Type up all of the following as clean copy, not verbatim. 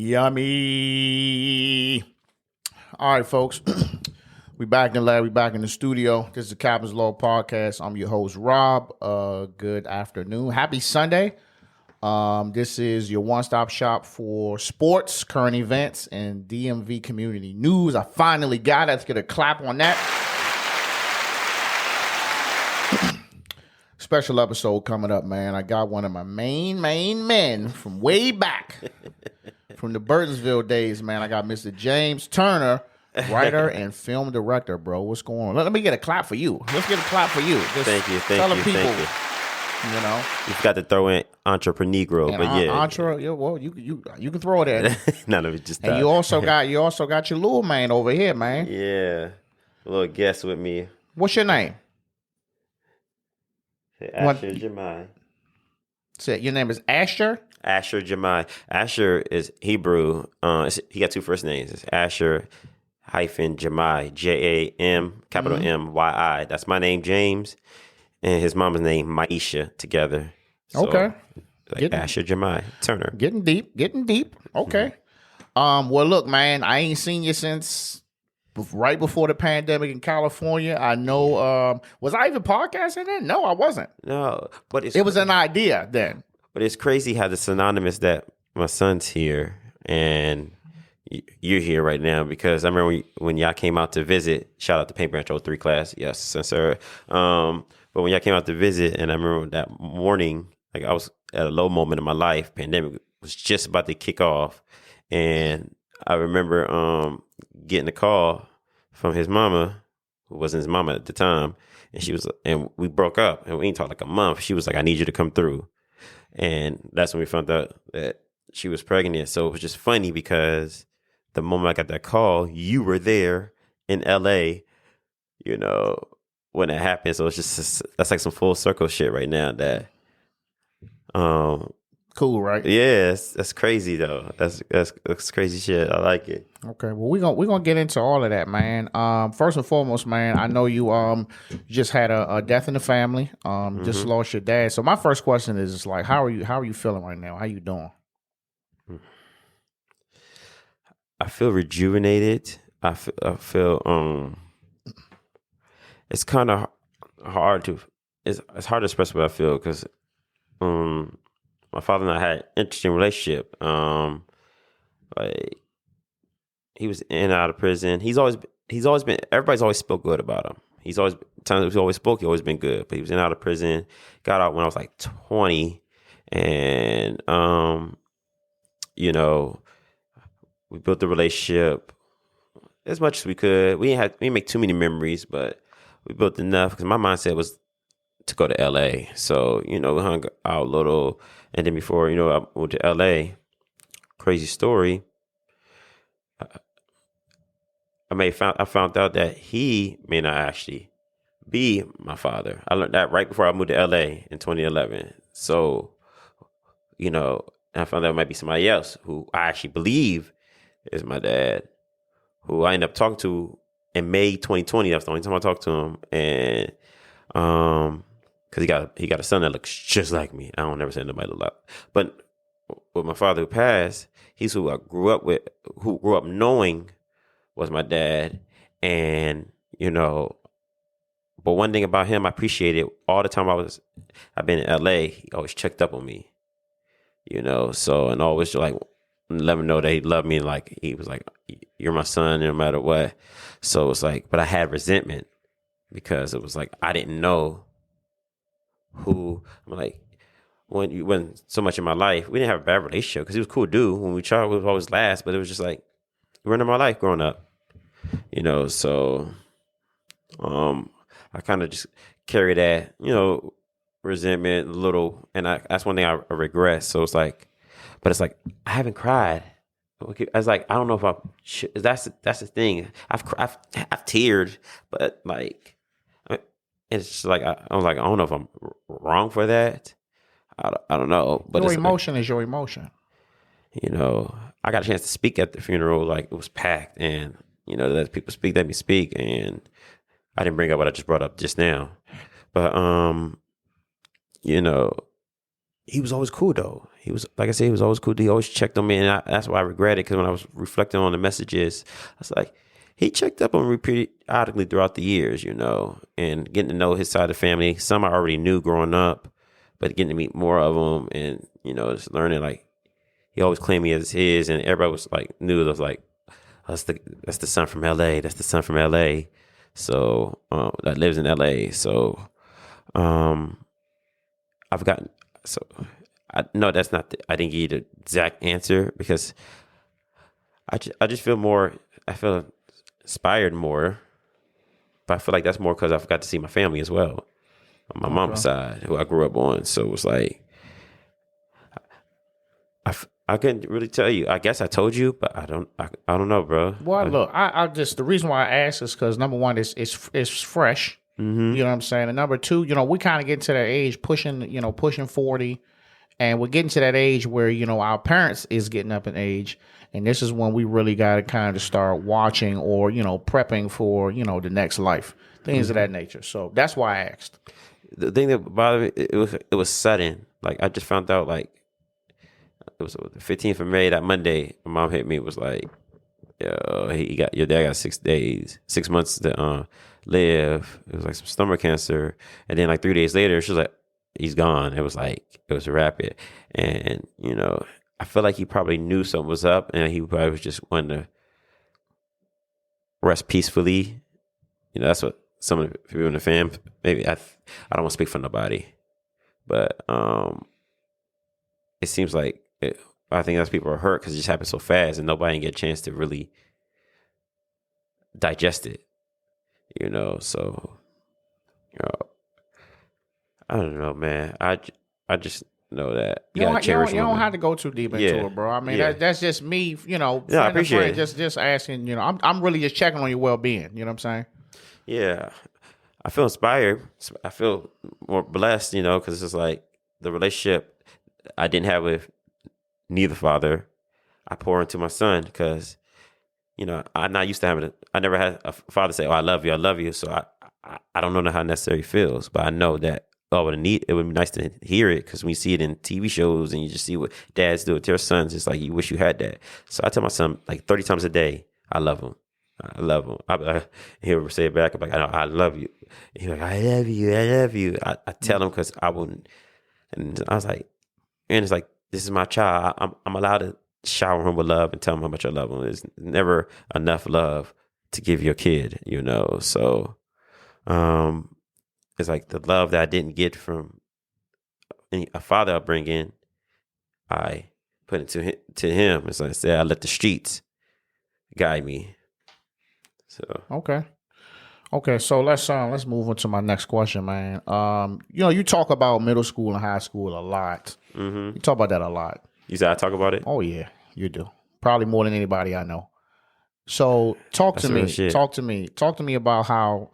Yummy. All right, folks. We back in the lab. We back in the studio. This is the Captain's Law Podcast. I'm your host, Rob. Good afternoon. Happy Sunday. This is your one-stop shop for sports, current events, and DMV community news. I finally got it. Let's get a clap on that. Special episode coming up, man. I got one of my main men from way back, from the Burtonsville days, man. I got Mr. James Turner, writer and film director, bro. What's going on? Let me get a clap for you. Let's get a clap for you. Just thank you. Tell the people, you know. You've got to throw in entrepreneur, but yeah. Well, you can throw it in. None of it just. And you also got your little man over here, man. Yeah, a little guest with me. What's your name? Asher Jemai. So your name is Asher? Asher Jemai. Asher is Hebrew. He got two first names. It's Asher Jemai. Jam capital MYI. That's my name, James, and his mama's name, Maisha. Together. So, okay. Asher Jemai Turner. Getting deep. Okay. Well, look, man, I ain't seen you since right before the pandemic in California. I know. Was I even podcasting then? No, I wasn't. No, but it was an idea then. But it's crazy how it's synonymous that my son's here and you're here right now, because I remember when y'all came out to visit. Shout out to Paint Branch 03 class, yes, sir. But when y'all came out to visit, and I remember that morning, like I was at a low moment in my life. Pandemic was just about to kick off, and I remember getting a call from his mama, who wasn't his mama at the time, and we broke up, and we ain't talked like a month. She was like, "I need you to come through," and that's when we found out that she was pregnant. So it was just funny because the moment I got that call, you were there in LA, you know, when it happened. So it's just that's like some full circle shit right now. That cool, right? Yes, that's crazy though. That's crazy shit. I like it. Okay, well we're gonna get into all of that, man. First and foremost, man, I know you just had a death in the family. Just lost your dad. So my first question is just like, how are you feeling right now? How you doing? I feel rejuvenated. I feel it's kind of hard to it's hard to express what I feel, because my father and I had an interesting relationship. Like he was in and out of prison. He's always been. Everybody's always spoke good about him. Times he always spoke. He always been good. But he was in and out of prison. Got out when I was like 20, and you know, we built the relationship as much as we could. We didn't make too many memories, but we built enough, because my mindset was to go to LA. So, you know, we hung out a little. And then before, you know, I moved to LA, crazy story. I found out that he may not actually be my father. I learned that right before I moved to LA in 2011. So, you know, I found out it might be somebody else who I actually believe is my dad, who I ended up talking to in May 2020. That's the only time I talked to him. And because he got a son that looks just like me. I don't never say nobody look like. But with my father who passed, he's who I grew up with, who grew up knowing was my dad. And, you know, but one thing about him I appreciated, all the time I've been in LA, he always checked up on me. You know, so, and always like let him know that he loved me. Like he was like, "You're my son, no matter what." So it's like, but I had resentment because it was like I didn't know who. I'm like, when you went so much in my life, we didn't have a bad relationship because he was a cool dude. When we tried, we was always last, but it was just like you were in my life growing up, you know. So, I kind of just carry that, you know, resentment a little, and that's one thing I regret. So it's like, but it's like I haven't cried. I was like, I don't know if I should. That's the thing. I've teared, but like, it's just like I was like, I don't know if I'm wrong for that. I don't know. But your emotion is your emotion. You know, I got a chance to speak at the funeral. Like it was packed, and you know, let people speak, let me speak, and I didn't bring up what I just brought up just now, but you know, he was always cool though. He was, like I said, he was always cool. He always checked on me, and that's why I regret it, because when I was reflecting on the messages, I was like, he checked up on me periodically throughout the years, and getting to know his side of the family. Some I already knew growing up, but getting to meet more of them, and just learning, like, he always claimed me as his, and everybody was like, knew that was like, that's the son from LA. That's the son from LA. So that lives in LA. So I've gotten so. No, that's not. I didn't give you the exact answer, because I just feel more. I feel inspired more, but I feel like that's more because I forgot to see my family as well, on my mom's side, who I grew up on. So it was like I couldn't really tell you. I guess I told you, but I don't know, bro. Well, look, I just, the reason why I asked is because number one, it's fresh. Mm-hmm. You know what I'm saying? And number two, we kind of get to that age, pushing 40, and we're getting to that age where our parents is getting up in age, and this is when we really got to kind of start watching or prepping for the next life, things of that nature. So that's why I asked. The thing that bothered me, it was sudden. Like, I just found out, like, it was the 15th of May, that Monday. My mom hit me, was like, "Yo, your dad got 6 months to live." It was like some stomach cancer, and then like 3 days later, she was like, "He's gone." It was rapid, and I feel like he probably knew something was up, and he probably was just wanting to rest peacefully. That's what some of the people in the fam. Maybe I don't want to speak for nobody, but it seems like I think that's people are hurt because it just happened so fast, and nobody didn't get a chance to really digest it. So I don't know, man. I just know that you gotta cherish. You don't have to go too deep into it, bro. I mean, that's just me. Friend I appreciate it. Just asking. I'm really just checking on your well being. You know what I'm saying? Yeah, I feel inspired. I feel more blessed. Because it's just like the relationship I didn't have with neither father, I pour into my son, because I'm not used to having I never had a father say, "Oh, I love you." So I don't know how it necessarily feels, but I know that it would be nice to hear it, because when you see it in TV shows and you just see what dads do with their sons, it's like you wish you had that. So I tell my son like 30 times a day, I love him. I love him. He'll say it back. I'm like, I love you. He's like, I love you. I love you. I tell him because I wouldn't. And I was like, and it's like, this is my child. I'm allowed to shower him with love and tell him how much I love him. There's never enough love to give your kid, So it's like the love that I didn't get from a father upbringing, I put it to him. It's like I said, I let the streets guide me. So okay. So let's move on to my next question, man. You talk about middle school and high school a lot. Mm-hmm. You talk about that a lot. You said I talk about it? Oh yeah, you do. Probably more than anybody I know. So talk to me. Talk to me about how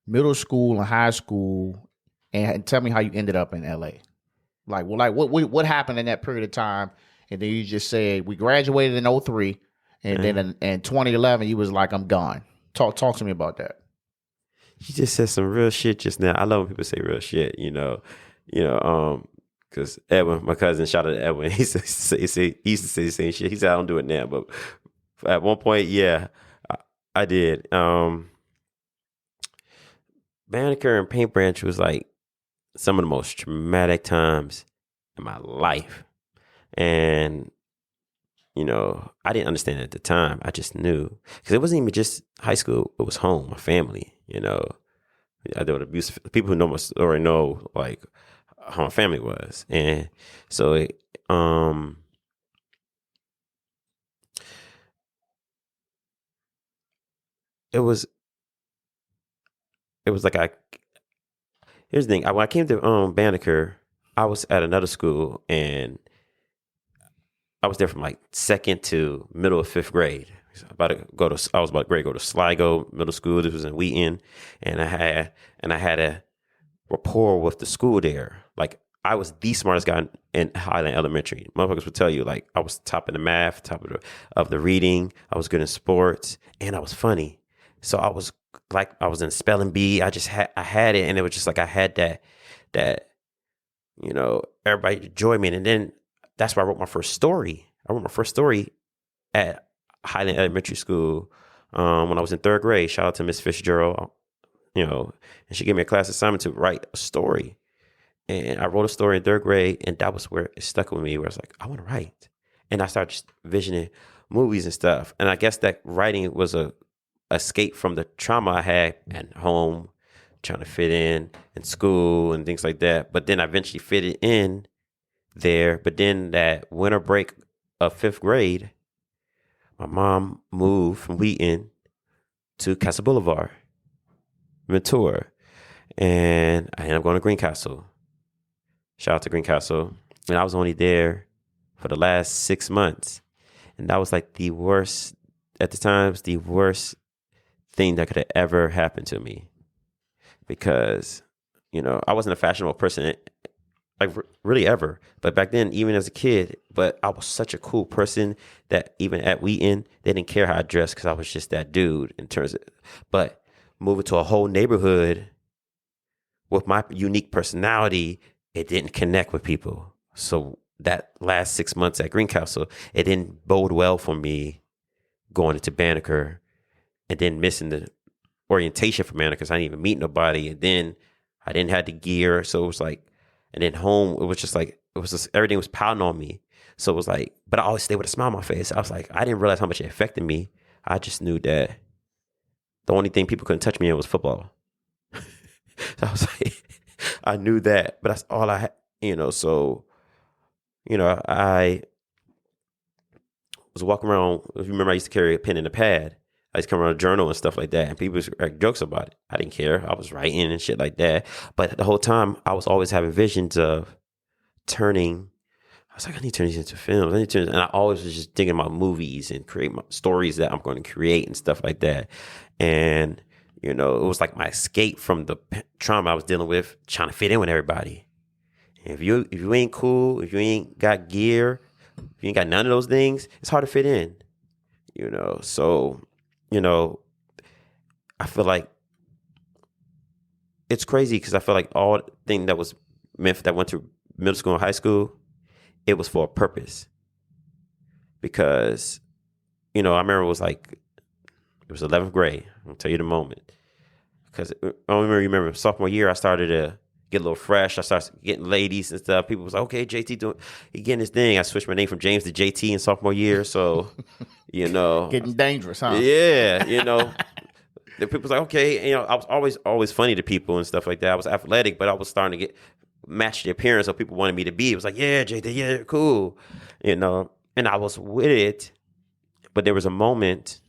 middle school and high school, and tell me how you ended up in LA. Like what happened in that period of time, and then you just said we graduated in 2003, and then in 2011 you was like, I'm gone. Talk to me about that. You just said some real shit just now. I love when people say real shit, because Edwin, my cousin, shout out to Edwin. He used to say the same shit. He said I don't do it now, but at one point, yeah, I did. Manicure and Paint Branch was like some of the most traumatic times in my life, and I didn't understand it at the time. I just knew, because it wasn't even just high school. It was home, my family. I dealt with abusive people who know my story, know like how my family was, and so it was like here's the thing. When I came to Banneker, I was at another school, and I was there from like second to middle of fifth grade. I was about to go to Sligo Middle School. This was in Wheaton, and I had a rapport with the school there. Like, I was the smartest guy in Highland Elementary. Motherfuckers would tell you, like, I was top in the math, top of the reading. I was good in sports, and I was funny. So I was in spelling bee. I had it, and it was just like I had that everybody enjoyed me. And then that's why I wrote my first story. I wrote my first story at Highland Elementary School when I was in third grade. Shout out to Miss Fitzgerald, and she gave me a class assignment to write a story. And I wrote a story in third grade, and that was where it stuck with me, where I was like, I want to write. And I started just visioning movies and stuff. And I guess that writing was a escape from the trauma I had at home, trying to fit in school and things like that. But then I eventually fitted in there. But then that winter break of fifth grade, my mom moved from Wheaton to Castle Boulevard, Ventura. And I ended up going to Greencastle. Shout out to Greencastle. And I was only there for the last 6 months. And that was like the worst, at the times, the worst thing that could have ever happened to me. Because, I wasn't a fashionable person, like really ever. But back then, even as a kid, but I was such a cool person that even at Wheaton, they didn't care how I dressed because I was just that dude in terms of, but moving to a whole neighborhood with my unique personality, it didn't connect with people. So that last 6 months at Greencastle, it didn't bode well for me going into Banneker and then missing the orientation for Banneker because I didn't even meet nobody. And then I didn't have the gear. So it was like, and then home, it was just like, everything was piling on me. So it was like, but I always stayed with a smile on my face. I was like, I didn't realize how much it affected me. I just knew that the only thing people couldn't touch me in was football. So I was like, I knew that, but that's all I had, so, I was walking around. If you remember, I used to carry a pen and a pad. I used to come around a journal and stuff like that, and people used to make jokes about it. I didn't care. I was writing and shit like that. But the whole time, I was always having visions of turning. I was like, I need to turn these into films. And I always was just thinking about movies and create my stories that I'm going to create and stuff like that. And it was like my escape from the trauma I was dealing with, trying to fit in with everybody. And if you ain't cool, if you ain't got gear, if you ain't got none of those things, it's hard to fit in. So, I feel like it's crazy because I feel like all thing that was meant that went through middle school and high school, it was for a purpose. Because, I remember it was 11th grade. I'll tell you the moment. Because I remember sophomore year, I started to get a little fresh. I started getting ladies and stuff. People was like, okay, JT he getting his thing. I switched my name from James to JT in sophomore year. So, Getting dangerous, huh? Yeah, the people was like, okay, I was always funny to people and stuff like that. I was athletic, but I was starting to match the appearance of people wanted me to be. It was like, yeah, JT, yeah, cool. And I was with it. But there was a moment,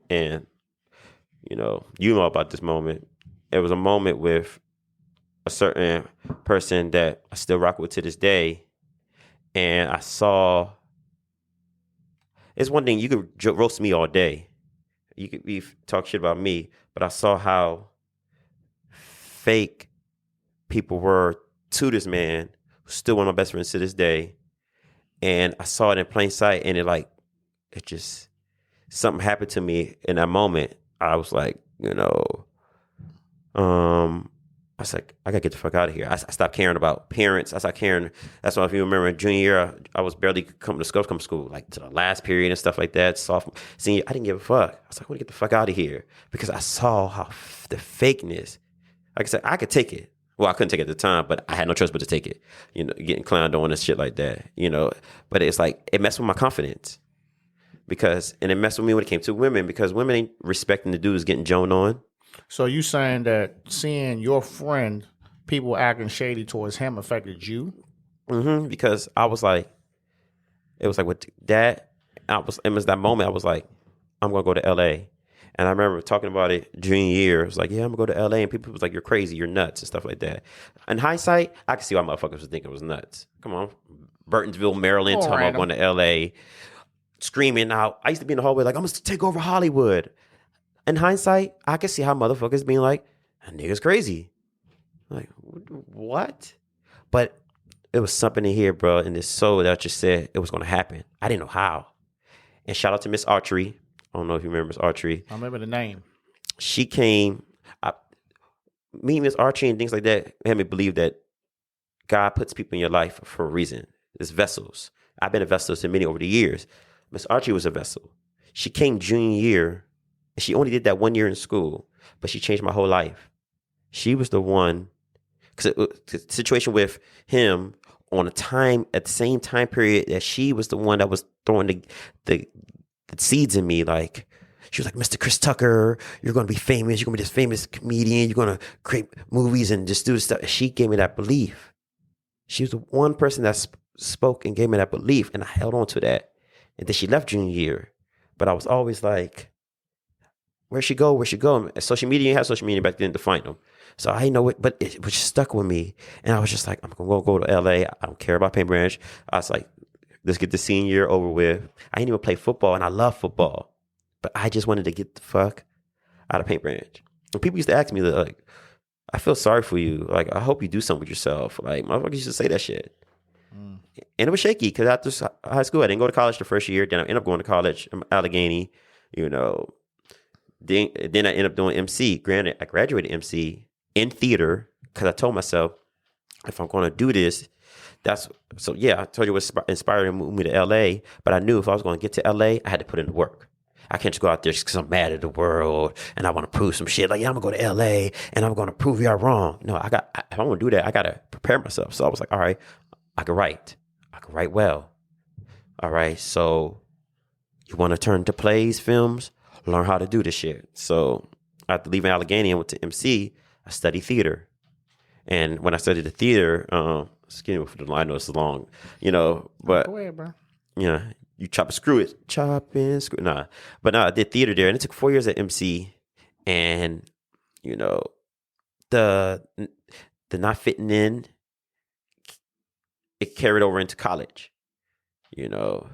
and you know about this moment. It was a moment with a certain person that I still rock with to this day. And I saw, it's one thing, you could roast me all day. You could talk shit about me, but I saw how fake people were to this man, who's still one of my best friends to this day. And I saw it in plain sight, and it just, something happened to me in that moment. I was like, I was like, I gotta get the fuck out of here. I stopped caring about parents. I stopped caring. That's why, if you remember, in junior year, I was barely coming to school, like to the last period and stuff like that. Sophomore, senior, I didn't give a fuck. I was like, I want to get the fuck out of here because I saw how the fakeness. Like I said, I could take it. Well, I couldn't take it at the time, but I had no choice but to take it. Getting clowned on and shit like that. But it's like it messed with my confidence and it messed with me when it came to women because women ain't respecting the dudes getting joned on. So you saying that seeing your friend, people acting shady towards him, affected you? Mm-hmm. Because I was like, it was like with that. It was that moment. I was like, I'm gonna go to LA, and I remember talking about it junior year. It was like, yeah, I'm gonna go to LA, and people was like, you're crazy, you're nuts, and stuff like that. In hindsight, I can see why motherfuckers was thinking it was nuts. Come on, Burtonsville, Maryland, talking about going to LA, screaming out. I used to be in the hallway like, I'm gonna take over Hollywood. In hindsight, I can see how motherfuckers being like, that nigga's crazy. Like, what? But it was something in here, bro, in this soul that just said it was going to happen. I didn't know how. And shout out to Miss Archery. I don't know if you remember Miss Archery. I remember the name. She came, me, Miss Archery, and things like that had me believe that God puts people in your life for a reason. It's vessels. I've been a vessel to many over the years. Miss Archie was a vessel. She came junior year, and she only did that 1 year in school, but she changed my whole life. She was the one, because the situation with him on at the same time period that she was the one that was throwing the seeds in me. Like, she was like, Mr. Chris Tucker, you're going to be famous. You're going to be this famous comedian. You're going to create movies and just do this stuff. She gave me that belief. She was the one person that spoke and gave me that belief, and I held on to that. And then she left junior year. But I was always like, where'd she go? Where'd she go? And social media, you didn't have social media back then to find them. So I didn't know it, but it was stuck with me. And I was just like, I'm going to go to LA. I don't care about Paint Branch. I was like, let's get the senior year over with. I didn't even play football, and I love football. But I just wanted to get the fuck out of Paint Branch. And people used to ask me, like, I feel sorry for you. Like, I hope you do something with yourself. Like, motherfuckers used to say that shit. And it was shaky because after high school, I didn't go to college the first year. Then I ended up going to college in Allegheny, you know. Then I ended up doing MC. Granted, I graduated MC in theater because I told myself, if I'm going to do this, I told you what inspired me to move me to LA. But I knew if I was going to get to LA, I had to put in the work. I can't just go out there just because I'm mad at the world and I want to prove some shit. Like, yeah, I'm going to go to LA and I'm going to prove y'all wrong. No, if I want to do that, I got to prepare myself. So I was like, all right, I can write. I can write well. All right, so you want to turn to plays, films, learn how to do this shit. So after leaving Allegheny and went to MC, I studied theater. And when I studied the theater, excuse me for the line, I know it's long, you know, but Go ahead, bro. Yeah, you chop and screw it. Chop and screw. Nah. But no, I did theater there. And it took 4 years at MC. And, you know, the not fitting in, it carried over into college. You know,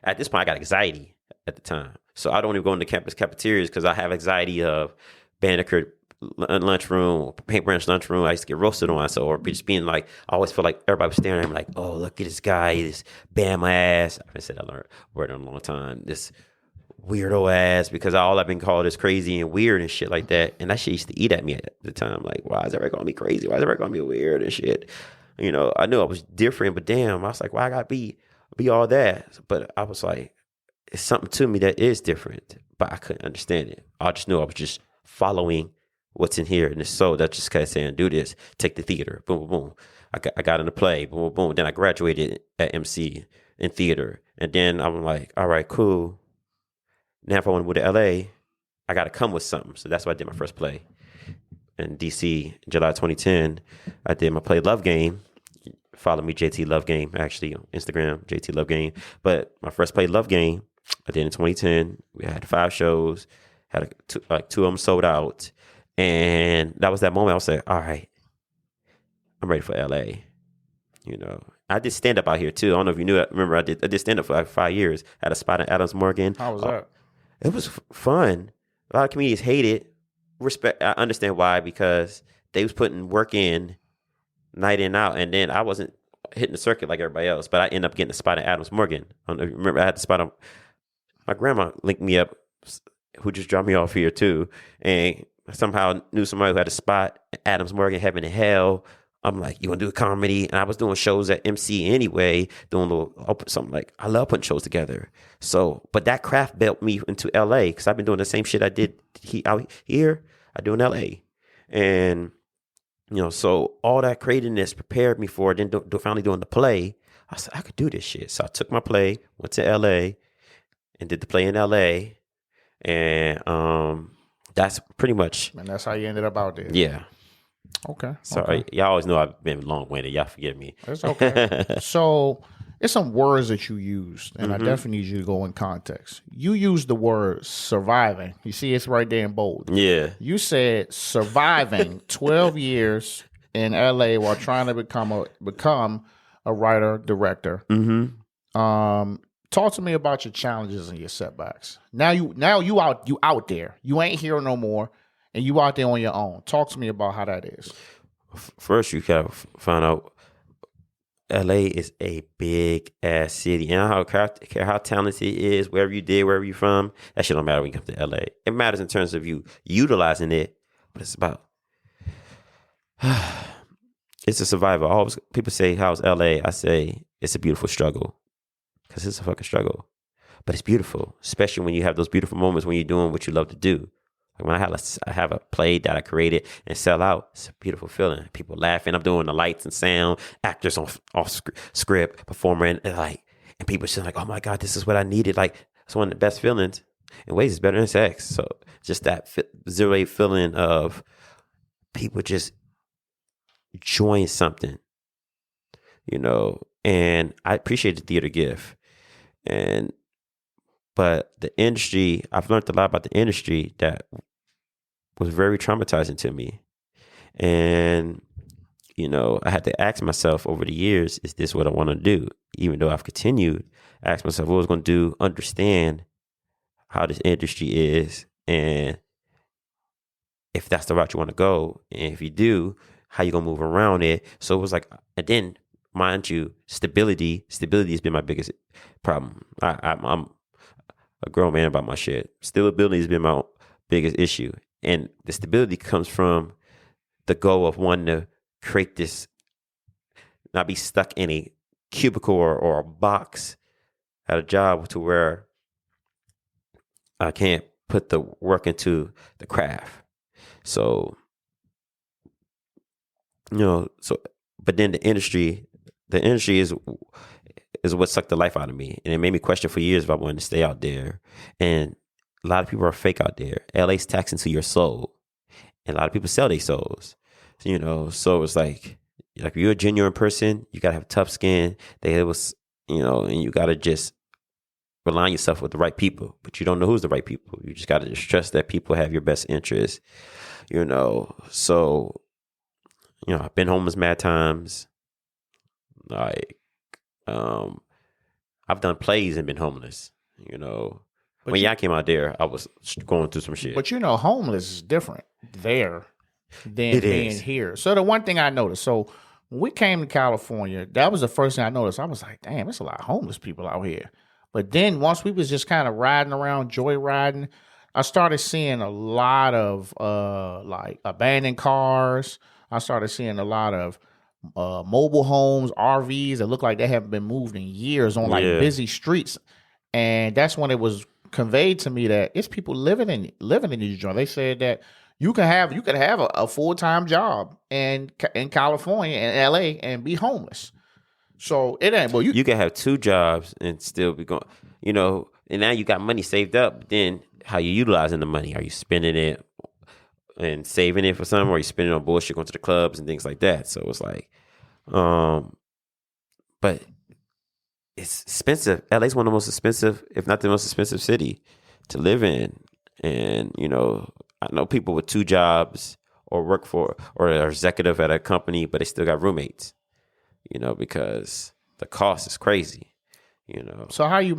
at this point, I got anxiety at the time. So I don't even go into campus cafeterias because I have anxiety of Banneker lunchroom, Paint Branch lunchroom. I used to get roasted on. So, or just being like, I always feel like everybody was staring at me like, oh, look at this guy, this Bama ass. I haven't said that word in a long time. This weirdo ass, because all I've been called is crazy and weird and shit like that. And that shit used to eat at me at the time. Like, why is everybody calling me crazy? Why is everybody calling me weird and shit? You know, I knew I was different, but damn, I was like, why I gotta be all that? But I was like, it's something to me that is different, but I couldn't understand it. I just knew I was just following what's in here, and the soul that just kept saying, do this, take the theater, boom, boom, boom. I got into play, boom, boom, boom. Then I graduated at MC in theater. And then I'm like, all right, cool. Now if I want to move to LA, I got to come with something. So that's why I did my first play in DC, July 2010. I did my play Love Game. Follow me, JT Love Game, actually, on Instagram, JT Love Game. But my first play, Love Game, I did in 2010. We had 5 shows, had 2 of them sold out. And that was that moment I was like, all right, I'm ready for LA. You know, I did stand up out here too. I don't know if you knew that. Remember, I did stand up for like 5 years. I had a spot in Adams Morgan. How was that? It was fun. A lot of comedians hate it. I understand why, because they was putting work in night in out, and then I wasn't hitting the circuit like everybody else. But I ended up getting a spot in Adams Morgan. I don't know if you remember, I had the spot on. My grandma linked me up, who just dropped me off here too, and somehow knew somebody who had a spot at Adams Morgan, Heaven and Hell. I'm like, you want to do a comedy? And I was doing shows at MC anyway, doing a little something like, I love putting shows together. So, but that craft built me into LA, because I've been doing the same shit I did out here, I do in LA. And, you know, so all that creativeness prepared me for it. Then finally doing the play, I said, I could do this shit. So I took my play, went to LA, and did the play in LA. And, that's pretty much. And that's how you ended up out there. Yeah. Okay. Sorry. Y'all always know I've been long-winded. Y'all forgive me. It's okay. So it's some words that you used, and I definitely need you to go in context. You used the word surviving. You see, it's right there in bold. Yeah. You said surviving 12 years in LA while trying to become a writer, director. Mm-hmm. Talk to me about your challenges and your setbacks. Now you out there. You ain't here no more, and you out there on your own. Talk to me about how that is. First, you gotta find out LA is a big ass city, and I don't care how talented it is, wherever you from. That shit don't matter when you come to LA. It matters in terms of you utilizing it, but it's about it's a survival. Always people say, "How's LA?" I say it's a beautiful struggle because it's a fucking struggle, but it's beautiful, especially when you have those beautiful moments when you're doing what you love to do. Like when I have a play that I created and sell out, it's a beautiful feeling. People laughing. I'm doing the lights and sound, actors off script, performer, and people just like, "Oh my God, this is what I needed." Like it's one of the best feelings. In ways, it's better than sex. So just that 0 feeling of people just enjoying something, and I appreciate the theater gift. But the industry, I've learned a lot about the industry that was very traumatizing to me. And, I had to ask myself over the years, is this what I want to do? Even though I've continued, ask myself what I was going to do, understand how this industry is, and if that's the route you want to go. And if you do, how you going to move around it. So it was like, and then, mind you, stability has been my biggest problem. I'm a grown man about my shit. Stability has been my biggest issue. And the stability comes from the goal of wanting to create this, not be stuck in a cubicle or a box at a job to where I can't put the work into the craft. So, but then the industry is what sucked the life out of me. And it made me question for years if I wanted to stay out there. And a lot of people are fake out there. LA's taxing to your soul. And a lot of people sell their souls. So it's like if you're a genuine person, you gotta have tough skin. And you gotta just align yourself with the right people. But you don't know who's the right people. You just gotta just trust that people have your best interests. So I've been homeless mad times. Like, I've done plays and been homeless. When y'all came out there, I was going through some shit. But homeless is different there than being here. So the one thing I noticed, when we came to California, that was the first thing I noticed. I was like, damn, there's a lot of homeless people out here. But then once we was just kind of riding around, joyriding, I started seeing a lot of like abandoned cars. I started seeing a lot of mobile homes, RVs that look like they haven't been moved in years on like busy streets. And that's when it was conveyed to me that it's people living in these joints. They said that you could have a full-time job in California and LA and be homeless. So it ain't. Well, you can have 2 jobs and still be going. And now you got money saved up. But then how you utilizing the money? Are you spending it and saving it for something, or are you spending it on bullshit, going to the clubs and things like that? So it's like, but it's expensive. LA's one of the most expensive, if not the most expensive city to live in. And, I know people with 2 jobs or work for, or are executive at a company, but they still got roommates, because the cost is crazy, So how'd you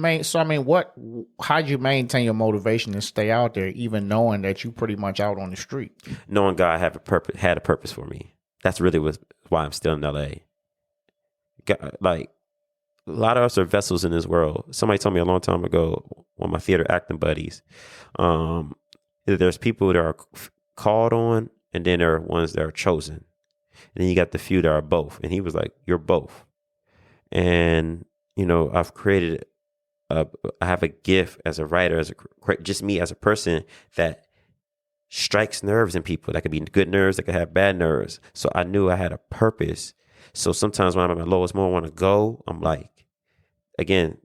maintain your motivation to stay out there, even knowing that you pretty much out on the street? Knowing God had a purpose for me. That's really why I'm still in LA. Like, a lot of us are vessels in this world. Somebody told me a long time ago, one of my theater acting buddies, there's people that are called on, and then there are ones that are chosen. And then you got the few that are both. And he was like, you're both. And, I've created, I have a gift as a writer, just me as a person that strikes nerves in people. That could be good nerves, that could have bad nerves. So I knew I had a purpose. So sometimes when I'm at my lowest moment, I want to go, I'm like, again,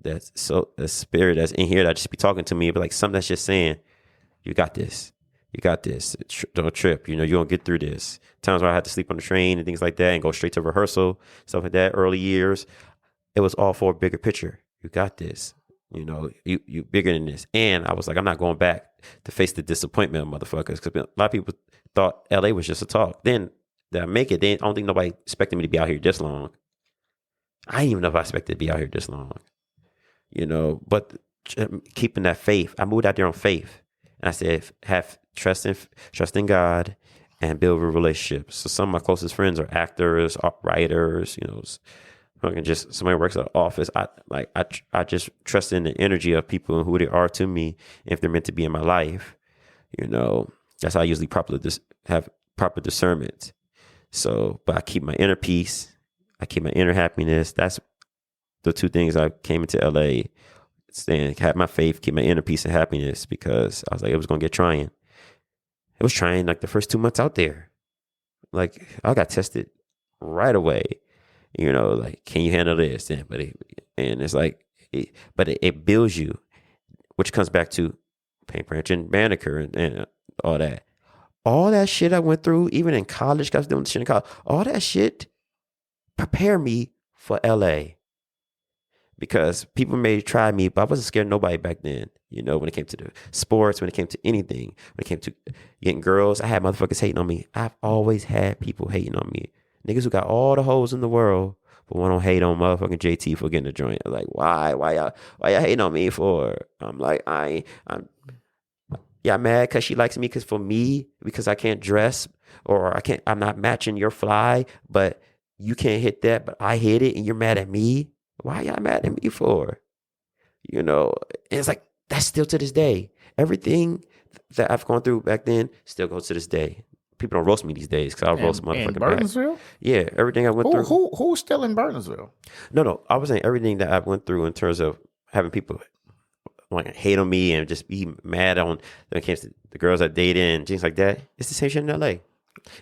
that's so the spirit that's in here that just be talking to me, but like something that's just saying, you got this. You got this. Don't trip. You're going to get through this. Times where I had to sleep on the train and things like that and go straight to rehearsal, stuff like that, early years. It was all for a bigger picture. You got this. You bigger than this. And I was like, I'm not going back to face the disappointment of motherfuckers, because a lot of people thought LA was just a talk. Then did I make it? I don't think nobody expected me to be out here this long. I didn't even know if I expected to be out here this long. But keeping that faith, I moved out there on faith. And I said, have trust in God and build relationships. So some of my closest friends are actors, writers, just somebody who works at an office. I just trust in the energy of people and who they are to me, if they're meant to be in my life. That's how I usually have proper discernment. So, but I keep my inner peace. I keep my inner happiness. That's the two things I came into LA saying, have my faith, keep my inner peace and happiness, because I was like, it was going to get trying. It was trying like the first 2 months out there. Like I got tested right away, like, can you handle this? And it's like, it builds you, which comes back to paint, branch, and manicure and all that. All that shit I went through, even in college, I was doing shit in college, all that shit prepared me for LA. Because people may try me, but I wasn't scared of nobody back then. When it came to the sports, when it came to anything, when it came to getting girls, I had motherfuckers hating on me. I've always had people hating on me. Niggas who got all the hoes in the world, but want to hate on motherfucking JT for getting a joint. Like, why y'all hating on me for? I'm like, I'm mad because she likes me because I can't dress, or I'm not matching your fly, but you can't hit that, but I hit it and you're mad at me. Why y'all mad at me for? And it's like, that's still to this day. Everything that I've gone through back then still goes to this day. People don't roast me these days because I'll roast motherfucking in Burtonsville? back. Yeah, everything I went through. Who's still in Burtonsville? No, I was saying everything that I went through in terms of having people like hate on me and just be mad on when it came to the girls I dated and things like that. It's the same shit in LA.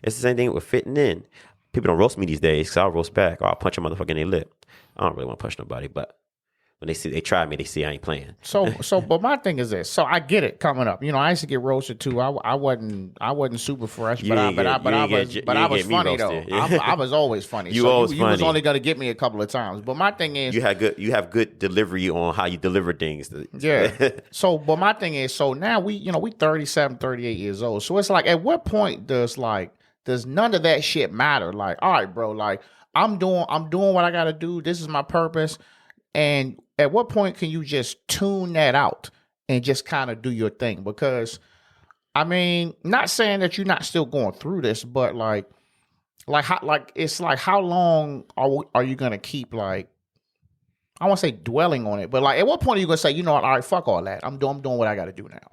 It's the same thing with fitting in. People don't roast me these days because I'll roast back or I'll punch a motherfucker in their lip. I don't really want to punch nobody, but when they try me, they see I ain't playing. But my thing is this. So I get it coming up. I used to get roasted too. I wasn't super fresh, but I was funny though. Yeah. I was always funny. You was only gonna get me a couple of times. But my thing is, you have good delivery on how you deliver things. Yeah. But my thing is, so now we 37, 38 years old. So it's like, at what point does none of that shit matter? Like, all right, bro, like I'm doing what I gotta do. This is my purpose. And at what point can you just tune that out and just kind of do your thing? Because, I mean, not saying that you're not still going through this, but how long are you gonna keep, like, I won't say dwelling on it, but like, at what point are you gonna say, all right, fuck all that. I'm doing what I got to do now.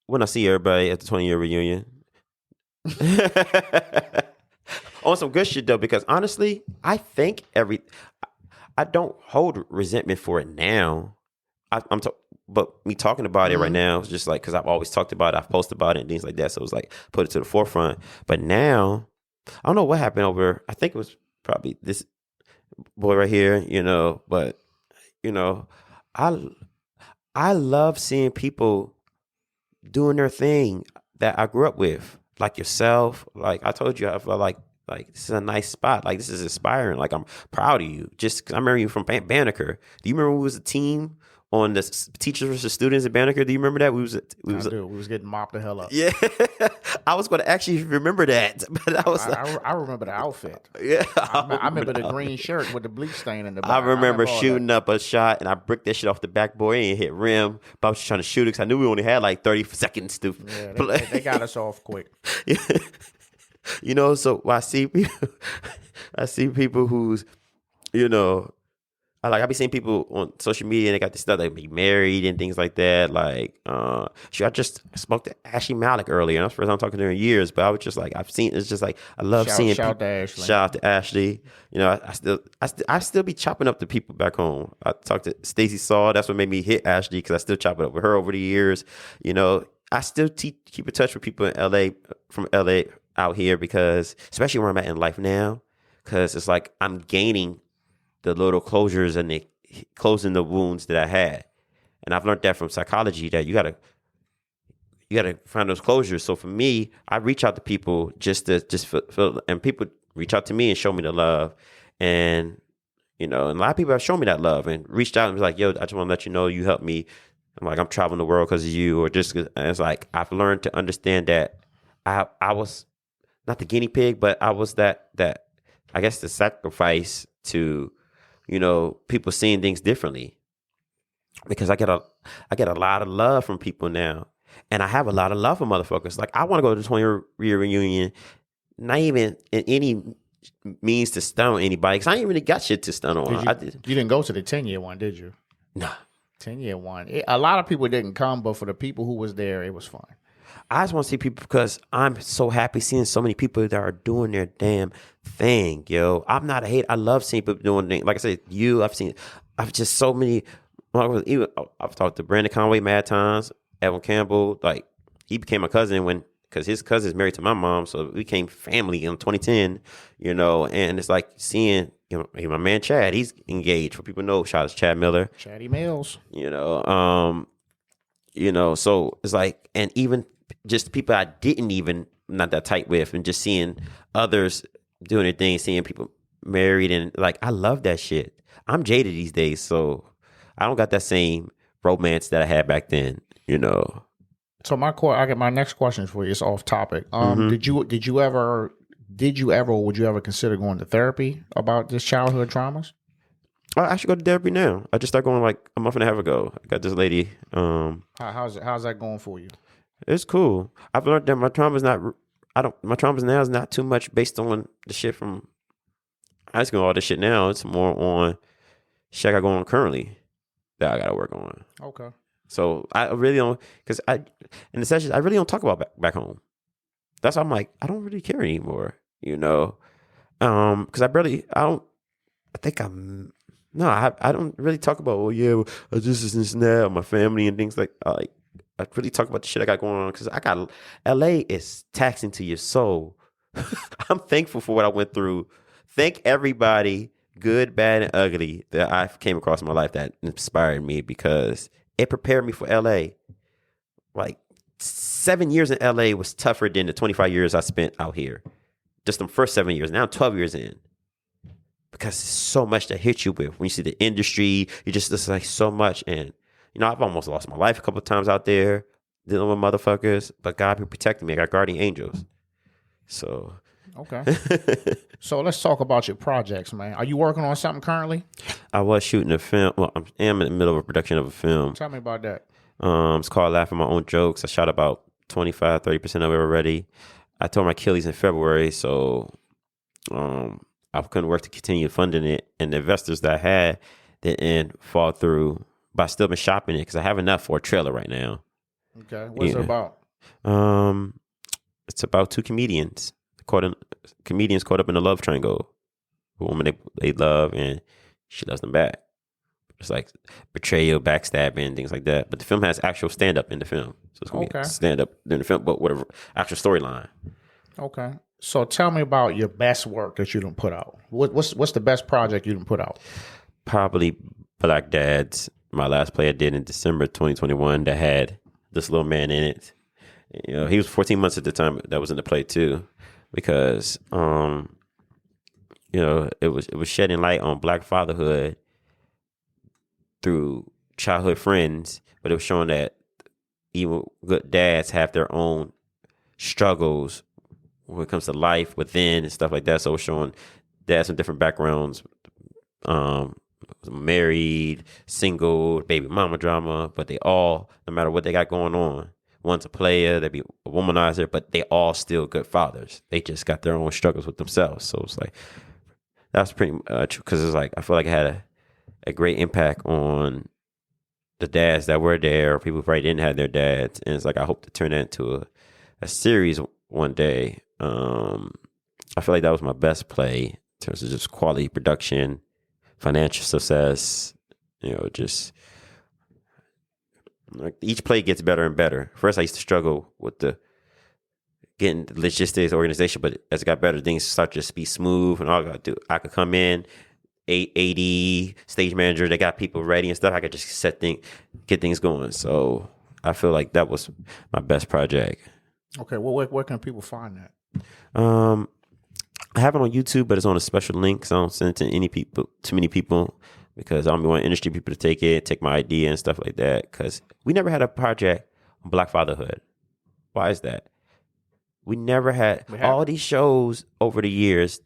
When I see everybody at the 20-year reunion. On some good shit though, because honestly, I think I don't hold resentment for it now. But me talking about it right now is just like, because I've always talked about it, I've posted about it and things like that. So it was like, put it to the forefront. But now, I don't know what happened I think it was probably this boy right here, but, I love seeing people doing their thing that I grew up with, like yourself. Like I told you, I feel like this is a nice spot. Like this is inspiring. Like I'm proud of you. Just because I remember you from Banneker. Do you remember we was a team on the teachers versus students at Banneker? Do you remember that? We was getting mopped the hell up. Yeah, I was going to actually remember that, but I remember the outfit. Yeah, I remember the green shirt with the bleach stain in the back. I remember shooting up a shot and I bricked that shit off the backboard and hit rim. But I was just trying to shoot it because I knew we only had like 30 seconds to play. They got us off quick. Yeah. So I see people who's, I be seeing people on social media and they got this stuff, they be married and things like that. Like, I just spoke to Ashley Malik earlier. And that's the first time I'm talking to her in years, but I was just like, it's just like, I love seeing people. Shout out to Ashley. I still be chopping up the people back home. I talked to Stacey Saw. That's what made me hit Ashley, because I still chop it up with her over the years. I still keep in touch with people in LA, from LA out here, because especially where I'm at in life now, because it's like I'm gaining the little closures and closing the wounds that I had. And I've learned that from psychology, that you gotta find those closures. So for me, I reach out to people just feel, and people reach out to me and show me the love. And, and a lot of people have shown me that love and reached out and was like, yo, I just want to let you know you helped me. I'm like, I'm traveling the world because of you, or just, and it's like, I've learned to understand that I was not the guinea pig, but I was that I guess the sacrifice to, people seeing things differently, because I get a lot of love from people now, and I have a lot of love for motherfuckers. Like I want to go to the 20-year reunion, not even in any means to stun on anybody, because I ain't really got shit to stun on. You didn't go to the 10-year one, did you? Nah. 10-year one. A lot of people didn't come, but for the people who was there, it was fun. I just want to see people because I'm so happy seeing so many people that are doing their damn thing, yo. I'm not a hate. I love seeing people doing things. Like I said, I've just so many. I've talked to Brandon Conway mad times, Evan Campbell. Like he became my cousin because his cousin is married to my mom, so we became family in 2010. And it's like seeing my man Chad. He's engaged. For people know, shout out to Chad Miller, Chatty Mills. So it's like, and even just people I didn't even not that tight with, and just seeing others doing their thing, seeing people married, and like I love that shit. I'm jaded these days, so I don't got that same romance that I had back then. So I get my next question for you. It's off topic. Mm-hmm. Did you ever or would you ever consider going to therapy about this childhood traumas? I should go to therapy now. I just started going like a month and a half ago. I got this lady. How's that going for you? It's cool. I've learned that my trauma's now is not too much based on the shit from high school. All this shit now, it's more on shit I got going on currently that I got to work on. Okay. So I really don't, because in the sessions I really don't talk about back home. That's why I'm like, I don't really care anymore. Because I don't really talk about, this and that, my family and things like I really talk about the shit I got going on because LA is taxing to your soul. I'm thankful for what I went through. Thank everybody, good, bad, and ugly, that I came across in my life that inspired me because it prepared me for LA. Like 7 years in LA was tougher than the 25 years I spent out here. Just the first 7 years. Now I'm 12 years in. Because there's so much that hits you with. When you see the industry, you just like so much. And, I've almost lost my life a couple of times out there dealing with motherfuckers. But God be protecting me. I got guardian angels. So. Okay. So let's talk about your projects, man. Are you working on something currently? I was shooting a film. Well, I am in the middle of a production of a film. Tell me about that. It's called Laughing My Own Jokes. I shot about 25-30% of it already. I tore my Achilles in February, so I couldn't work to continue funding it. And the investors that I had didn't fall through, but I still been shopping it because I have enough for a trailer right now. Okay. What's it about? It's about two comedians caught up in a love triangle. A woman they love, and she loves them back. It's like betrayal, backstabbing, things like that. But the film has actual stand-up in the film. So it's going to be stand-up in the film, but whatever, actual storyline. Okay. So tell me about your best work that you done put out. What's the best project you done put out? Probably Black Dads, my last play I did in December 2021 that had this little man in it. He was 14 months at the time that was in the play too, because it was shedding light on Black fatherhood through childhood friends, but it was showing that even good dads have their own struggles when it comes to life within and stuff like that. So it was showing dads from different backgrounds, married, single, baby mama drama, but they all, no matter what they got going on, one's a player, they be a womanizer, but they all still good fathers. They just got their own struggles with themselves. So it's like, that's pretty much, because it's like, I feel like I had a great impact on the dads that were there, or people who probably didn't have their dads. And it's like, I hope to turn that into a series one day. I feel like that was my best play in terms of just quality production, financial success, just like each play gets better and better. First, I used to struggle with getting the logistics organization, but as it got better, things start to just be smooth, and all I got to do, I could come in, AD, stage manager, they got people ready and stuff. I could just get things going. So I feel like that was my best project. Okay, well, where can people find that? I have it on YouTube, but it's on a special link, so I don't send it to too many people, because I don't want industry people to take my idea and stuff like that, because we never had a project on Black fatherhood. Why is that? We never had all these shows over the years,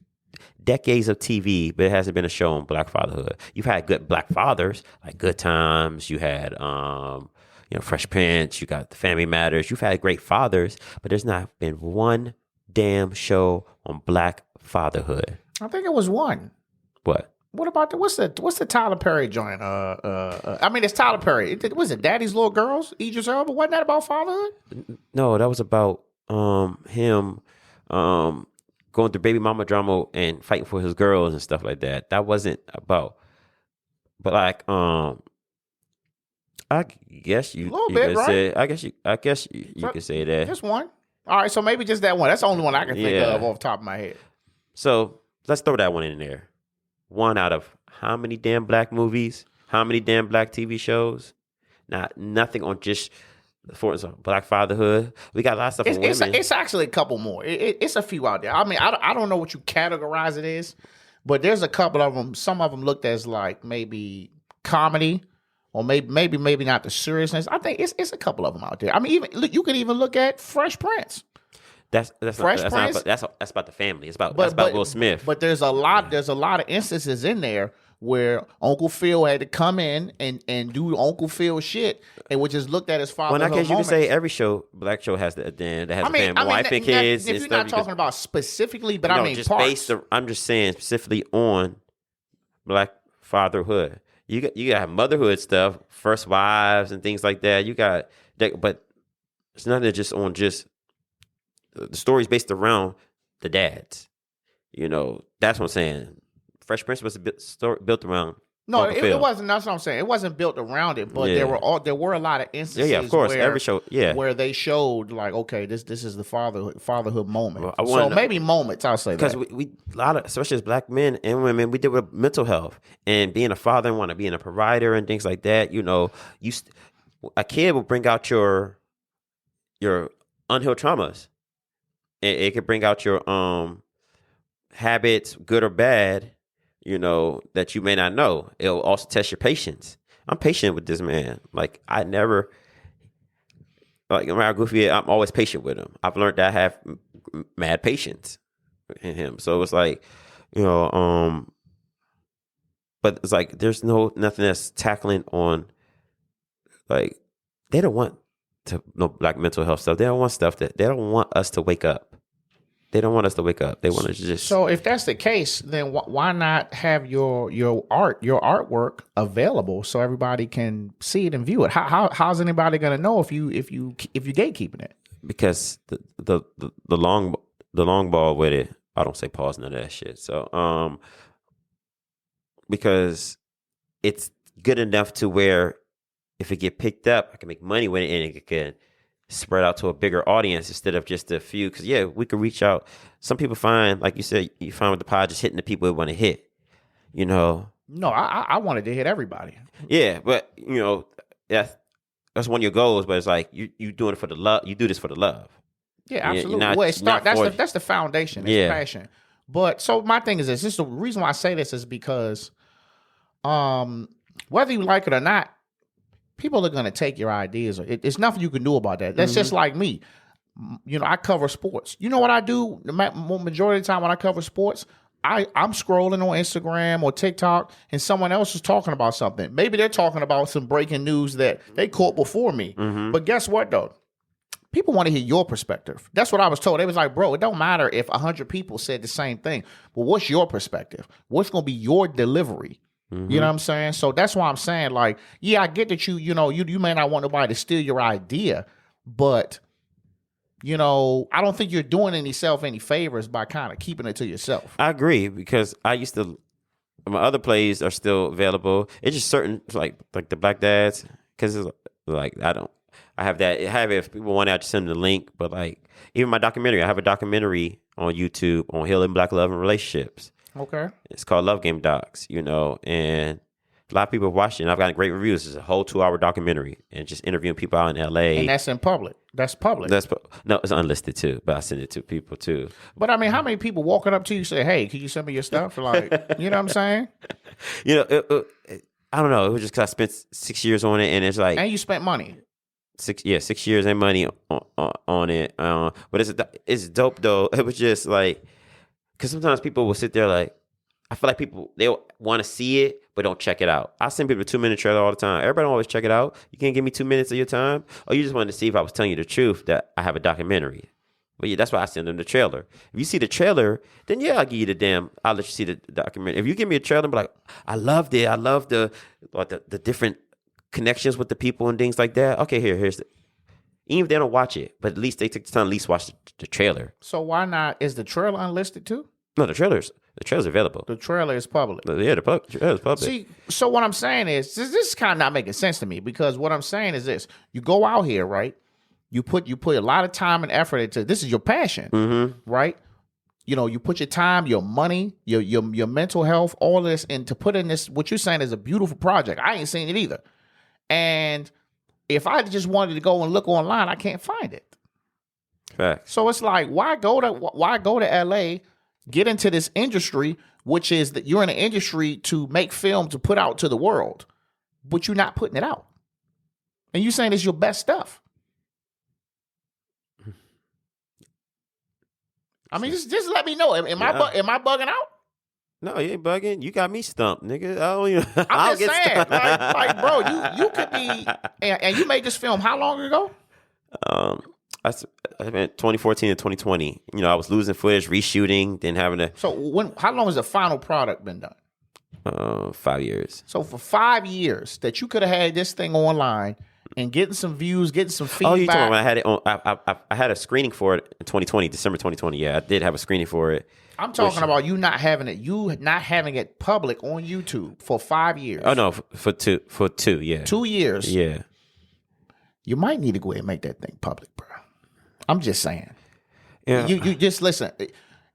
decades of TV, but it hasn't been a show on Black fatherhood. You've had good Black fathers, like Good Times. You had, Fresh Prince. You got The Family Matters. You've had great fathers, but there's not been one damn show on Black fatherhood. I think it was one. What? What about what's the Tyler Perry joint? I mean, it's Tyler Perry. Was it Daddy's Little Girls? Idris Elba. Wasn't that about fatherhood? No, that was about him going through baby mama drama and fighting for his girls and stuff like that. That wasn't about. But like I guess you bit, could right? say. I guess you could say that. Just one. All right, so maybe just that one. That's the only one I can think Yeah. of off the top of my head. So let's throw that one in there. One out of how many damn black movies? How many damn black TV shows? Nothing on just for black fatherhood. We got a lot of stuff on women. It's actually a couple more. It's a few out there. I mean, I don't know what you categorize it as, but there's a couple of them. Some of them looked as like maybe comedy, or maybe not the seriousness. I think it's a couple of them out there. I mean, you could even look at Fresh Prince. That's about the family. It's about Will Smith. But there's a lot of instances in there where Uncle Phil had to come in and do Uncle Phil shit, and which is looked at as fatherhood. Well, I guess you can say every black show has that has a family, wife and kids. If you're not talking about specifically, but I mean just parts. I'm just saying specifically on black fatherhood. You got motherhood stuff, first wives and things like that. You got that, but it's not just on just the stories based around the dads. You know, that's what I'm saying. Fresh Prince was built around. No, it wasn't. That's what I'm saying. It wasn't built around it, but there were a lot of instances. Yeah, of course. Every show, where they showed like, okay, this is the fatherhood moment. So maybe moments. I'll say that because we a lot of, especially as black men and women, we deal with mental health and being a father and want to be a provider and things like that. You know, a kid will bring out your unhealed traumas. It could bring out your habits, good or bad, you know, that you may not know. It'll also test your patience. I'm patient with this man. Like, no matter how goofy, I'm always patient with him. I've learned that I have mad patience in him. So it's like, you know, but it's like there's nothing that's tackling on, like, they don't want to know black mental health stuff. They don't want stuff they don't want us to wake up. They don't want us to wake up. They want us to just. So if that's the case, then why not have your artwork available so everybody can see it and view it? How's anybody gonna know if you gatekeeping it? Because the long ball with it, I don't say pause none of that shit. So because it's good enough to where if it get picked up, I can make money with it and it can spread out to a bigger audience instead of just a few. Because we could reach out. Some people find, like you said, you find with the pod just hitting the people it want to hit. You know. No, I wanted to hit everybody. Yeah, but you know that's one of your goals. But it's like you doing it for the love. You do this for the love. Yeah, absolutely. That's the foundation. It's passion. But so my thing is this. This is the reason why I say this is because, whether you like it or not, people are going to take your ideas. It's nothing you can do about that. That's just like me. You know, I cover sports. You know what I do? The majority of the time when I cover sports, I'm scrolling on Instagram or TikTok and someone else is talking about something. Maybe they're talking about some breaking news that they caught before me. But guess what, though? People want to hear your perspective. That's what I was told. They was like, bro, it don't matter if 100 people said the same thing. But what's your perspective? What's going to be your delivery? You know what I'm saying? So that's why I'm saying, like, yeah, I get that you may not want nobody to steal your idea, but, you know, I don't think you're doing any favors by kind of keeping it to yourself. I agree, because I used to, my other plays are still available. It's just certain, like the Black Dads, because it's like, I have that. If people want to, I just send them the link. But like, even my documentary, I have a documentary on YouTube on healing Black love and relationships. Okay. It's called Love Game Docs, you know, and a lot of people have watched it, and I've gotten great reviews. It's a whole 2-hour documentary and just interviewing people out in LA. And that's in public. That's public. No, it's unlisted too, but I send it to people too. But I mean, how many people walking up to you say, hey, can you send me your stuff? Like, you know what I'm saying? You know, I don't know. It was just because I spent 6 years on it, and it's like. And you spent money. 6 years and money on it. But it's dope though. It was just like, because sometimes people will sit there like, I feel like people, they want to see it, but don't check it out. I send people a 2-minute trailer all the time. Everybody don't always check it out. You can't give me 2 minutes of your time. Or you just wanted to see if I was telling you the truth that I have a documentary. But yeah, that's why I send them the trailer. If you see the trailer, then yeah, I'll let you see the documentary. If you give me a trailer and be like, I loved it. I love the different connections with the people and things like that. Okay, here's the. Even if they don't watch it, but at least they take the time to at least watch the trailer. So why not? Is the trailer unlisted too? No, the trailer's available. The trailer is public. Yeah, the trailer is public. See, so what I'm saying is, this is kind of not making sense to me, because what I'm saying is this: you go out here, right? You put a lot of time and effort into this. Is your passion, right? You know, you put your time, your money, your mental health, all of this, into put in this. What you're saying is a beautiful project. I ain't seen it either, and if I just wanted to go and look online, I can't find it. Facts. So it's like, why go to LA, get into this industry, which is that you're in an industry to make film to put out to the world, but you're not putting it out, and you're saying it's your best stuff. I mean, just let me know. Am I bugging out? No, you ain't bugging. You got me stumped, nigga. I don't even. I'm just saying, like, bro, you could be, and you made this film how long ago? I spent 2014 and 2020. You know, I was losing footage, reshooting, then having to. So how long has the final product been done? 5 years. So for 5 years that you could have had this thing online and getting some views, getting some feedback. Oh, you talking about when I had it on? I had a screening for it in 2020, December 2020. Yeah, I did have a screening for it. I'm talking about you not having it public on YouTube for 5 years. Oh no, for two, yeah. 2 years. Yeah. You might need to go ahead and make that thing public, bro. I'm just saying. Yeah. You just listen.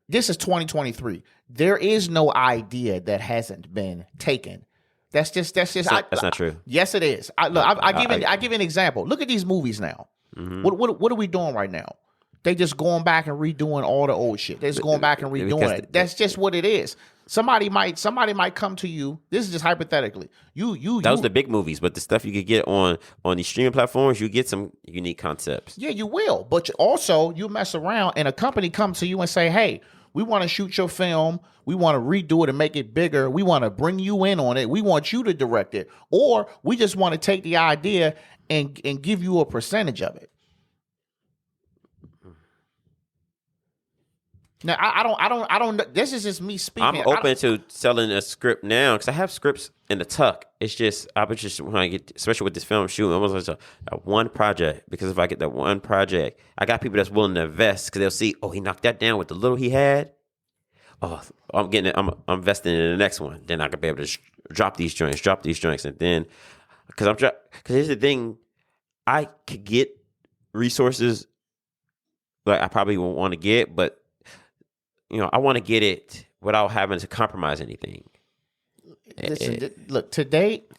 This is 2023. There is no idea that hasn't been taken. That's not true. Yes, it is. I give an example. Look at these movies now. Mm-hmm. What are we doing right now? They just going back and redoing all the old shit. They're just going back and redoing it. That's just what it is. Somebody might come to you. This is just hypothetically. That was the big movies, but the stuff you could get on these streaming platforms, you get some unique concepts. Yeah, you will. But you mess around and a company comes to you and say, hey, we want to shoot your film. We want to redo it and make it bigger. We want to bring you in on it. We want you to direct it. Or we just want to take the idea and give you a percentage of it. Now, I don't. This is just me speaking. I'm open to selling a script now because I have scripts in the tuck. It's just I would just when I get, especially with this film shooting, almost like a one project. Because if I get that one project, I got people that's willing to invest because they'll see, oh, he knocked that down with the little he had. Oh, I'm getting it. I'm investing in the next one. Then I could be able to drop these joints, and then because here's the thing, I could get resources like I probably won't want to get, but. You know, I want to get it without having to compromise anything. Listen, look,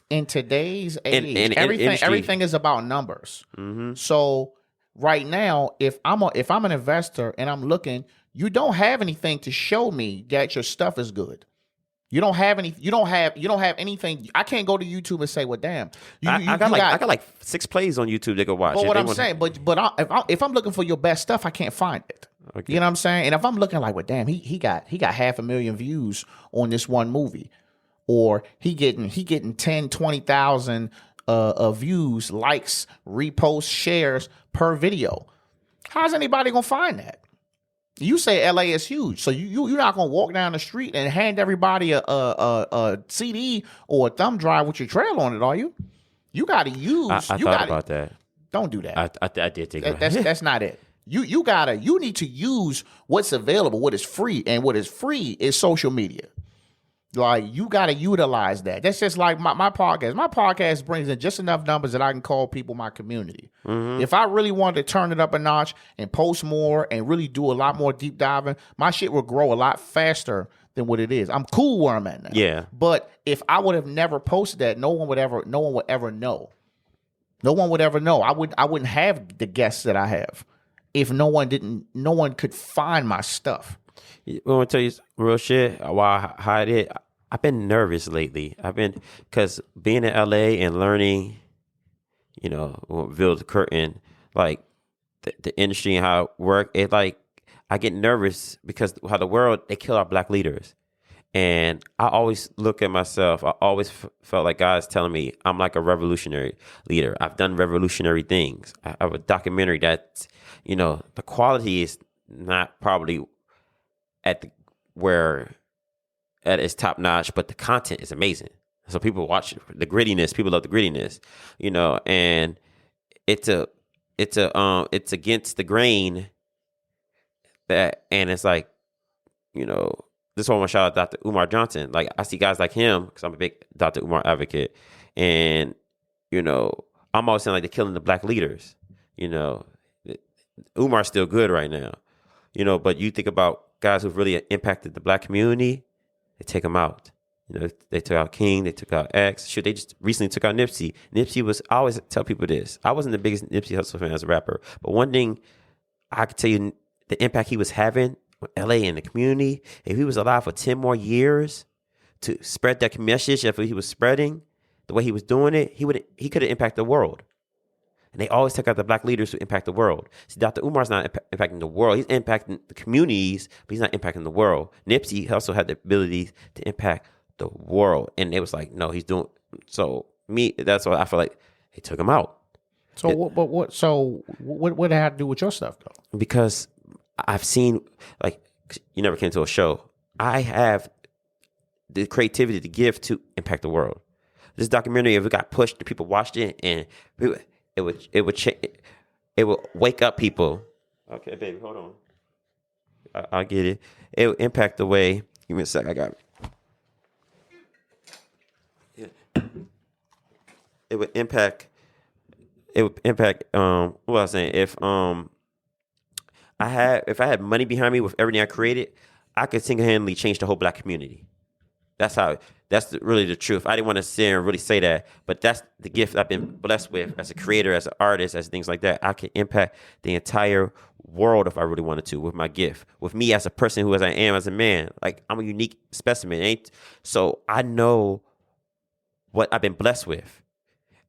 in today's age, everything is about numbers. Mm-hmm. So right now, if I'm an investor and I'm looking, you don't have anything to show me that your stuff is good. You don't have anything. I can't go to YouTube and say, "Well, damn, I got like 6 plays on YouTube they go watch." But what I'm saying, if I'm looking for your best stuff, I can't find it. Okay. You know what I'm saying? And if I'm looking like, well, damn, he got 500,000 views on this one movie, or he getting 10, 20,000 views, likes, reposts, shares per video. How's anybody gonna find that? You say LA is huge, so you're not gonna walk down the street and hand everybody a CD or a thumb drive with your trail on it, are you? You got to use. I thought about that. Don't do that. I did think about that. That's not it. You need to use what's available, what is free, and what is free is social media. Like, you got to utilize that. That's just like my podcast. My podcast brings in just enough numbers that I can call people my community. Mm-hmm. If I really wanted to turn it up a notch and post more and really do a lot more deep diving, my shit would grow a lot faster than what it is. I'm cool where I'm at now. Yeah. But if I would have never posted that, no one would ever know. No one would ever know. I wouldn't have the guests that I have if no one could find my stuff. I want to tell you real shit. Why I hide it? I've been nervous lately. Because being in LA and learning, reveal the curtain, like the industry and how it works. It like I get nervous because how the world they kill our black leaders, and I always look at myself. I always felt like God's telling me I'm like a revolutionary leader. I've done revolutionary things. I have a documentary that the quality is not probably at the where at its top notch, but the content is amazing. So people watch the grittiness. People love the grittiness, and it's against the grain and it's like, this one I want to shout out Dr. Umar Johnson. Like, I see guys like him because I'm a big Dr. Umar advocate, and I'm always saying like they're killing the black leaders. Umar's still good right now, but you think about guys who've really impacted the black community, they take them out. They took out King, they took out X. They just recently took out Nipsey. I always tell people this. I wasn't the biggest Nipsey Hussle fan as a rapper, but one thing I could tell you, the impact he was having on LA and the community, if he was alive for 10 more years to spread that message that he was spreading, the way he was doing it, he could have impacted the world. And they always take out the black leaders who impact the world. See, Dr. Umar's not impacting the world. He's impacting the communities, but he's not impacting the world. Nipsey also had the ability to impact the world. And it was like, no, he's doing, that's why I feel like they took him out. So what did it have to do with your stuff though? Because I've seen, like, you never came to a show. I have the creativity to give to impact the world. This documentary, if it got pushed, the people watched it, and it would wake up people. Okay, baby, hold on. I'll get it. It would impact the way. Give me a sec. I got it. Yeah. It would impact. What I was saying, if I had money behind me with everything I created, I could single-handedly change the whole black community. That's really the truth. I didn't want to sit and really say that, but that's the gift I've been blessed with as a creator, as an artist, as things like that. I can impact the entire world if I really wanted to with my gift. With me as a person who as I am as a man, like, I'm a unique specimen. So I know what I've been blessed with.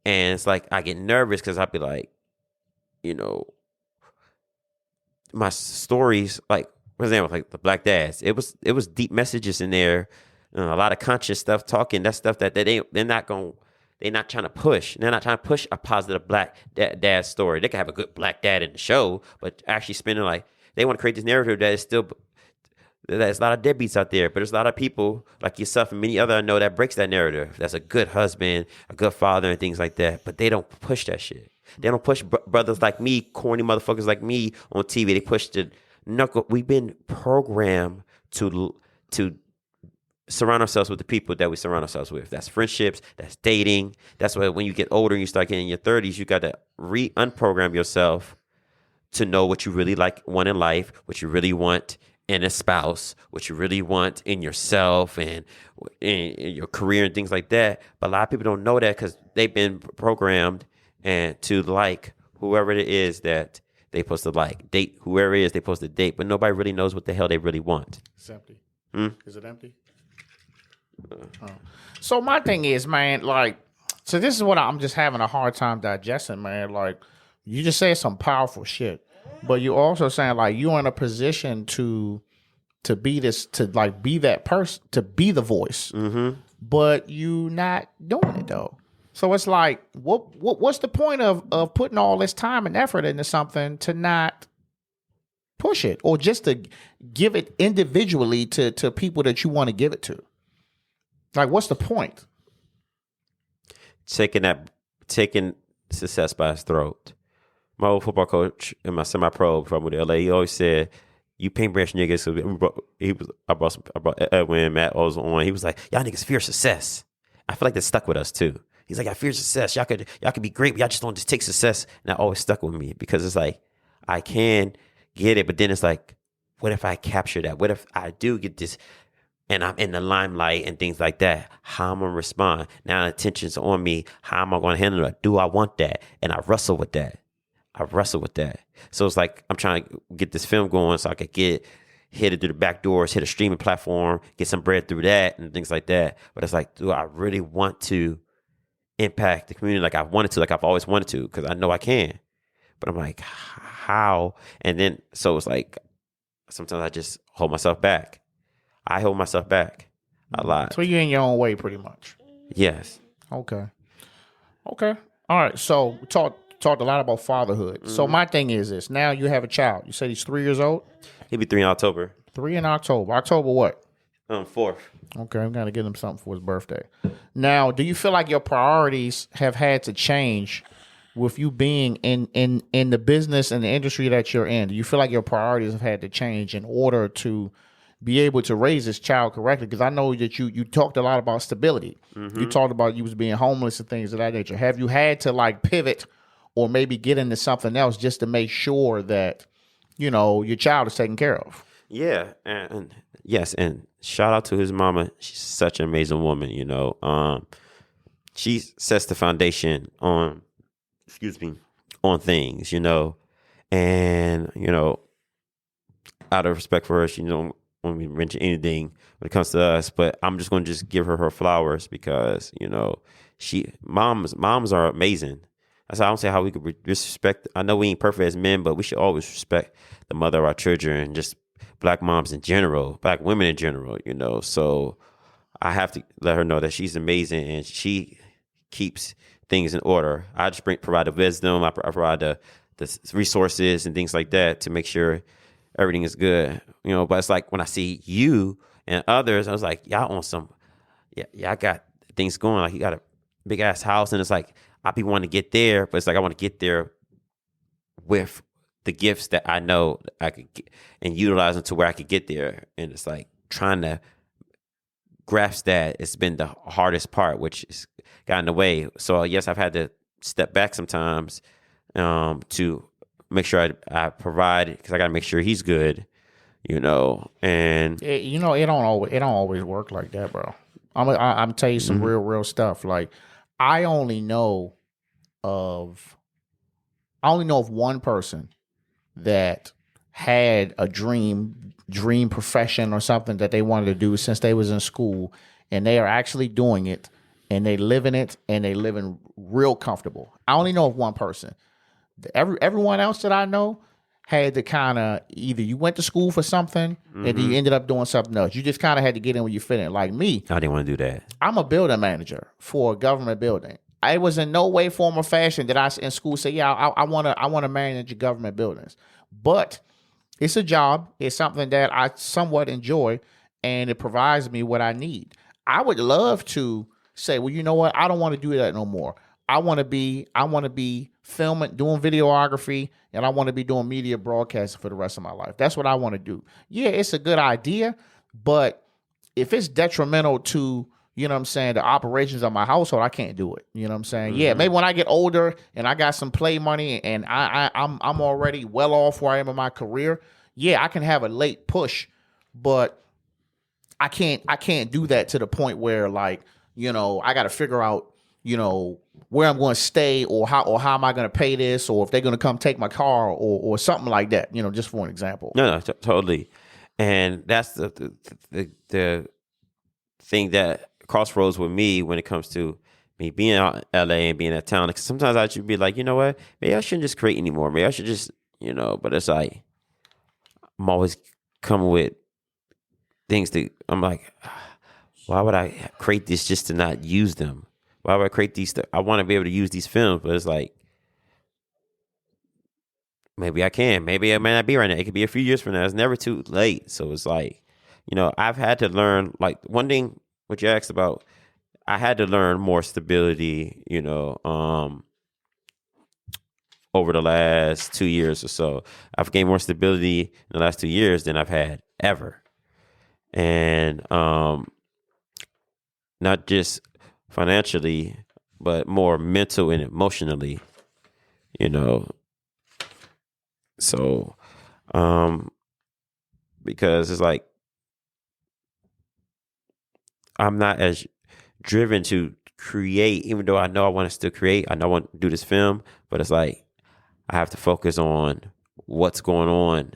And it's like I get nervous because I'd be like, my stories, like, for example, like the Black Dads, it was deep messages in there, a lot of conscious stuff, talking that stuff that they're not trying to push. They're not trying to push a positive black dad story. They can have a good black dad in the show, but actually spending, like, they want to create this narrative that is still, there's a lot of deadbeats out there, but there's a lot of people like yourself and many other I know that breaks that narrative. That's a good husband, a good father, and things like that. But they don't push that shit. They don't push brothers like me, corny motherfuckers like me on TV. They push the knuckle. We've been programmed to surround ourselves with the people that we surround ourselves with. That's friendships. That's dating. That's why when you get older and you start getting in your 30s, you got to unprogram yourself to know what you really want in life, what you really want in a spouse, what you really want in yourself and in your career and things like that. But a lot of people don't know that because they've been programmed and to like whoever it is that they supposed to like, date whoever it is they supposed to date, but nobody really knows what the hell they really want. It's empty. Is it empty? So my thing is, man, like, so this is what I'm just having a hard time digesting, man. Like, you just said some powerful shit, but you also saying like you're in a position to be this, to like be that person, to be the voice, but you not doing it though. So it's like, what's the point of putting all this time and effort into something to not push it, or just to give it individually to people that you want to give it to? Like, what's the point? Taking success by his throat. My old football coach in my semi-pro from LA, he always said, "You paintbrush niggas." So I brought Edwin, Matt was on. He was like, "Y'all niggas fear success." I feel like that stuck with us too. He's like, "I fear success. Y'all could be great, but y'all just don't just take success." And that always stuck with me because it's like, I can get it, but then it's like, what if I capture that? What if I do get this and I'm in the limelight and things like that? How am I going to respond? Now attention's on me. How am I going to handle it? Do I want that? And I wrestle with that. So it's like I'm trying to get this film going so I could hit it through the back doors, hit a streaming platform, get some bread through that and things like that. But it's like, do I really want to impact the community like I wanted to, like I've always wanted to? Because I know I can. But I'm like, how? And then, so it's like, sometimes I just hold myself back. I hold myself back a lot. So you're in your own way pretty much. Yes. Okay. All right. So talked a lot about fatherhood. So my thing is this. Now you have a child. You said he's 3 years old? He'll be 3 in October. 3 in October. October what? 4th. Okay, I'm going to get him something for his birthday. Now, do you feel like your priorities have had to change with you being in the business and the industry that you're in? Do you feel like your priorities have had to change in order to be able to raise this child correctly? Because I know that you talked a lot about stability. You talked about you was being homeless and things of that nature. Have you had to like pivot or maybe get into something else just to make sure that, you know, your child is taken care of? Yeah, and yes, and shout out to his mama. She's such an amazing woman, you know. She sets the foundation on things, you know. And, you know, out of respect for her, she, you know, when we mention anything when it comes to us, but I'm just going to just give her flowers because, you know, moms are amazing. That's how I don't say how we could respect. I know we ain't perfect as men, but we should always respect the mother of our children and just Black moms in general, Black women in general, you know. So I have to let her know that she's amazing and she keeps things in order. I just provide the wisdom, I provide the resources and things like that to make sure everything is good, you know. But it's like when I see you and others, I was like, y'all on some, y'all got things going. Like you got a big ass house, and it's like I be wanting to get there, but it's like I want to get there with the gifts that I know I could get and utilize them to where I could get there. And it's like trying to grasp that. It's been the hardest part, which has got in the way. So yes, I've had to step back sometimes to make sure I provide, because I got to make sure he's good, you know. And you know, it don't always work like that, bro. I'm tell you some real stuff. Like I only know of one person that had a dream profession or something that they wanted to do since they was in school, and they are actually doing it, and they live in it, and they living real comfortable. I only know of one person. Everyone else that I know had to kind of either you went to school for something and you ended up doing something else. You just kind of had to get in where you fit in. Like me, I didn't want to do that. I'm a building manager for a government building. I was in no way, form, or fashion that I in school say, yeah, I want to manage government buildings. But it's a job. It's something that I somewhat enjoy, and it provides me what I need. I would love to say, well, you know what? I don't want to do that no more. I want to be filming, doing videography, and I want to be doing media broadcasting for the rest of my life. That's what I want to do. Yeah, it's a good idea, but if it's detrimental to, you know what I'm saying, the operations of my household, I can't do it. You know what I'm saying? Yeah, maybe when I get older and I got some play money and I'm already well off where I am in my career, yeah, I can have a late push, but I can't do that to the point where, like, you know, I got to figure out, you know, where I'm going to stay or how am I going to pay this, or if they're going to come take my car or something like that, you know, just for an example. No, totally. And that's the thing that crossroads with me when it comes to me being out in LA and being at town. Because sometimes I should be like, you know what, maybe I shouldn't just create anymore. Maybe I should just, you know, but it's like, I'm always coming with things that I'm like, why would I create this just to not use them? Why would I create these? I want to be able to use these films, but it's like, maybe I can. Maybe I may not be right now. It could be a few years from now. It's never too late. So it's like, you know, I've had to learn, like one thing, what you asked about, I had to learn more stability, you know, over the last 2 years or so. I've gained more stability in the last 2 years than I've had ever. And not just financially, but more mental and emotionally, you know. So, because it's like, I'm not as driven to create, even though I know I want to still create. I know I want to do this film, but it's like, I have to focus on what's going on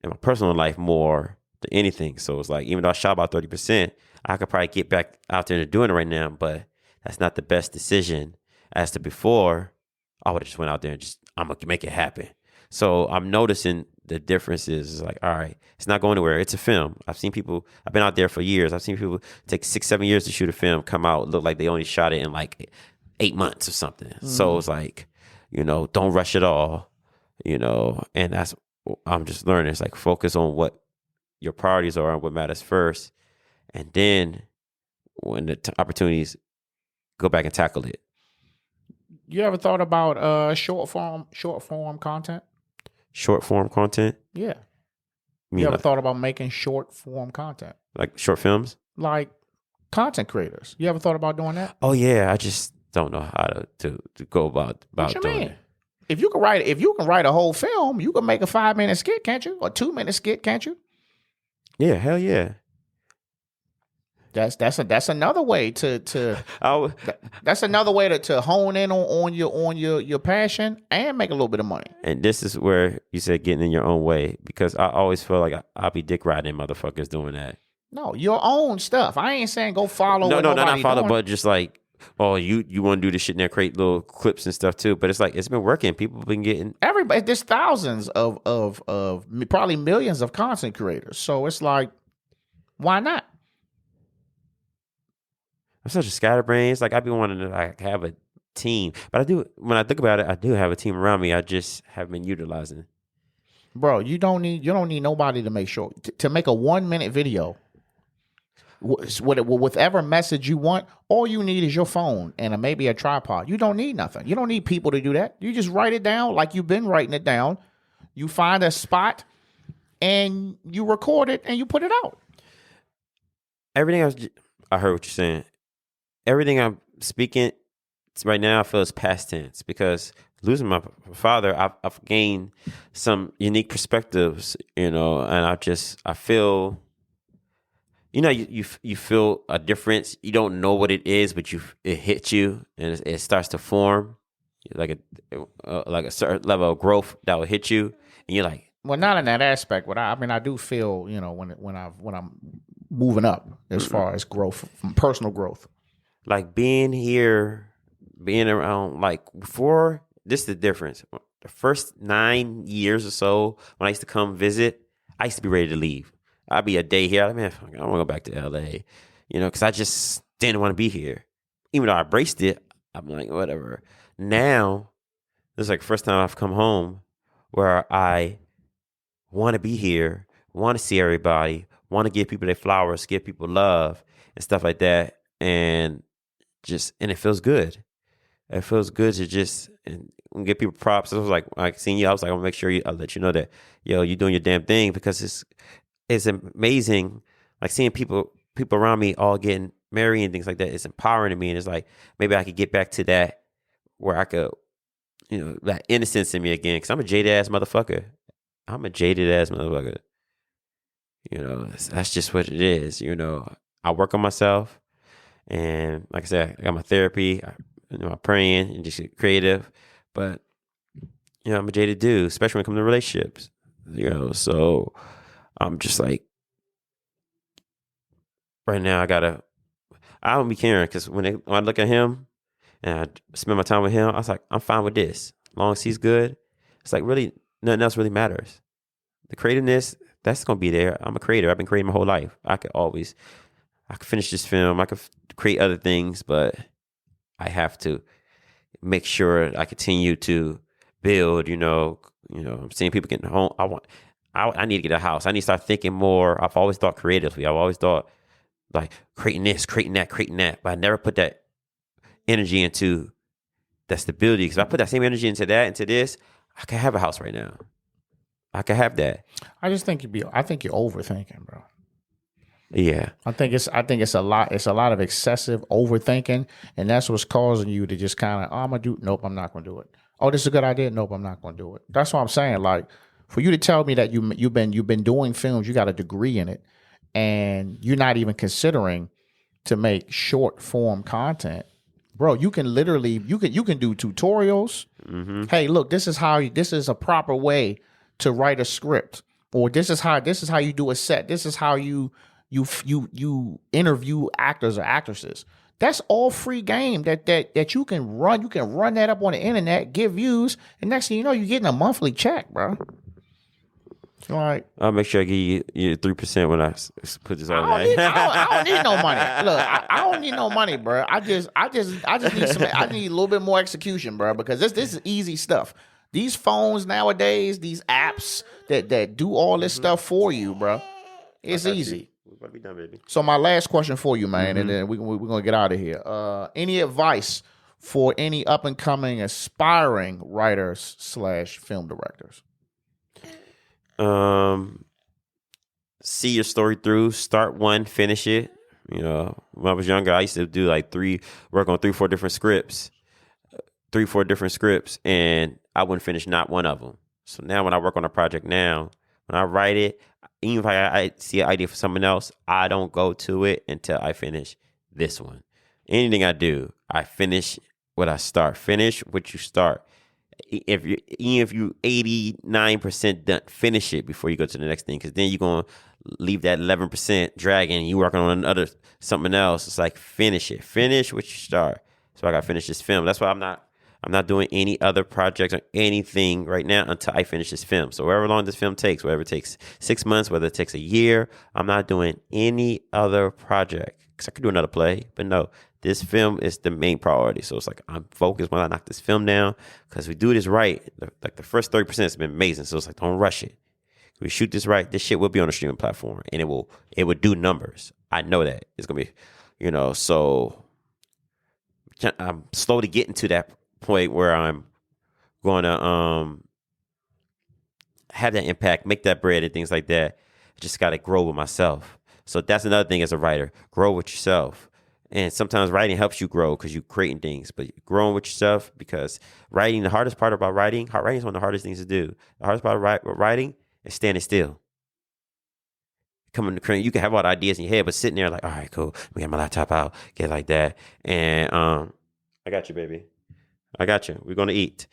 in my personal life more than anything. So it's like, even though I shot about 30%, I could probably get back out there and doing it right now, but that's not the best decision. As to before, I would have just went out there and I'm going to make it happen. So I'm noticing the differences. It's like, all right, it's not going anywhere. It's a film. I've been out there for years. I've seen people take 6-7 years to shoot a film, come out, look like they only shot it in like 8 months or something. So it's like, don't rush it all, and that's I'm just learning. It's like focus on what your priorities are and what matters first, and then when the opportunities, go back and tackle it. You ever thought about short form content? Short form content? Yeah. You You ever like, thought about making short form content? like short films? Like content creators. You ever thought about doing that? Oh yeah, I just don't know how to go about What you doing mean? it. If you can write a whole film, you can make a 5-minute skit, can't you? Or 2-minute skit, can't you? Yeah, hell yeah. That's another way to I that's another way to hone in on your passion and make a little bit of money. And this is where you said getting in your own way, because I always feel like I'll be dick riding motherfuckers doing that. No, your own stuff. I ain't saying go follow. No, what not nobody follow, doing. but just like, oh, you want to do this shit and then create little clips and stuff too. But it's like, it's been working. People have been getting. Everybody, there's thousands of probably millions of content creators. So it's like, why not? I'm such a scatterbrains. Like, I've been wanting to like have a team, but I do. When I think about it, I do have a team around me. I just haven't been utilizing. Bro, you don't need nobody to make sure to make a 1-minute video. Whatever message you want, all you need is your phone and maybe a tripod. You don't need nothing. You don't need people to do that. You just write it down like you've been writing it down. You find a spot and you record it and you put it out. Everything I heard what you're saying. Everything I'm speaking right now, I feel is past tense, because losing my father, I've gained some unique perspectives, and I feel, you feel a difference. You don't know what it is, but it hits you, and it starts to form like a certain level of growth that will hit you, and you're like, Well, not in that aspect, but I do feel, when I'm moving up as far as growth, from personal growth. like being here, being around, like before, this is the difference. The first 9 years or so, when I used to come visit, I used to be ready to leave. I'd be a day here. I mean, I want to go back to LA, because I just didn't want to be here. Even though I embraced it, I'm like, whatever. Now, this is like the first time I've come home where I want to be here, want to see everybody, want to give people their flowers, give people love and stuff like that. And it feels good. It feels good to just and give people props. I was like, seeing you, I was like, I'm gonna make sure I'll let you know that, you're doing your damn thing, because it's amazing. Like seeing people around me all getting married and things like that. It's empowering to me. And it's like, maybe I could get back to that where I could, that innocence in me again. Cause I'm a jaded ass motherfucker. That's just what it is. I work on myself. And like I said, I got my therapy, my praying, and just get creative. But, I'm a jaded dude, especially when it comes to relationships. So I'm just like, right now I don't be caring, because when I look at him and I spend my time with him, I was like, I'm fine with this. As long as he's good, it's like really nothing else really matters. The creativeness, that's going to be there. I'm a creator. I've been creating my whole life. I could finish this film. I could create other things, but I have to make sure I continue to build. I'm seeing people getting home. I need to get a house. I need to start thinking more. I've always thought creatively. I've always thought like creating this, creating that, but I never put that energy into that stability. Because if I put that same energy into that, into this, I can have a house right now. I can have that. I think you're overthinking, bro. Yeah. I think it's a lot of excessive overthinking, and that's what's causing you to just kind of, I'm gonna do, nope, I'm not gonna do it. Oh, this is a good idea, nope, I'm not gonna do it. That's what I'm saying. Like, for you to tell me that you've been doing films, you got a degree in it, and you're not even considering to make short form content, bro. You can literally you can do tutorials. Mm-hmm. Hey, look, this is a proper way to write a script, or this is how you do a set. This is how you interview actors or actresses. That's all free game that you can run. You can run that up on the internet, give views, and next thing you know, you're getting a monthly check, bro. Like, I'll make sure I give you 3% when I put this on. I don't need no money. Look, I don't need no money, bro. I just need some. I need a little bit more execution, bro, because this is easy stuff. These phones nowadays, these apps that do all this stuff for you, bro, it's easy. We're about to be done, baby. So my last question for you, man, and then we're gonna get out of here. Any advice for any up and coming aspiring writers / film directors? See your story through. Start one, finish it. You know, when I was younger, I used to do like work on 3-4 different scripts, 3-4 different scripts, and I wouldn't finish not one of them. So now when I work on a project now, when I write it, even if I see an idea for someone else, I don't go to it until I finish this one. Anything I do, I finish what I start. Finish what you start. Even if you 89% done, finish it before you go to the next thing, because then you're gonna leave that 11% dragging and you working on something else. It's like finish it. Finish what you start. So I gotta finish this film. That's why I'm not doing any other projects or anything right now until I finish this film. So however long this film takes, whether it takes 6 months, whether it takes a year, I'm not doing any other project. Because I could do another play, but no, this film is the main priority. So it's like I'm focused when I knock this film down, because we do this right. Like the first 30% has been amazing. So it's like, don't rush it. If we shoot this right, this shit will be on a streaming platform, and it will do numbers. I know that it's gonna be, so I'm slowly getting to that point where I'm going to have that impact, make that bread and things like that. I just got to grow with myself. So that's another thing as a writer, grow with yourself. And sometimes writing helps you grow because you're creating things, but you're growing with yourself, because writing, the hardest part about writing is one of the hardest things to do. The hardest part of writing is standing still. You can have all the ideas in your head, but sitting there like, all right, cool. We got my laptop out, get like that. And I got you, baby. I got you. We're going to eat.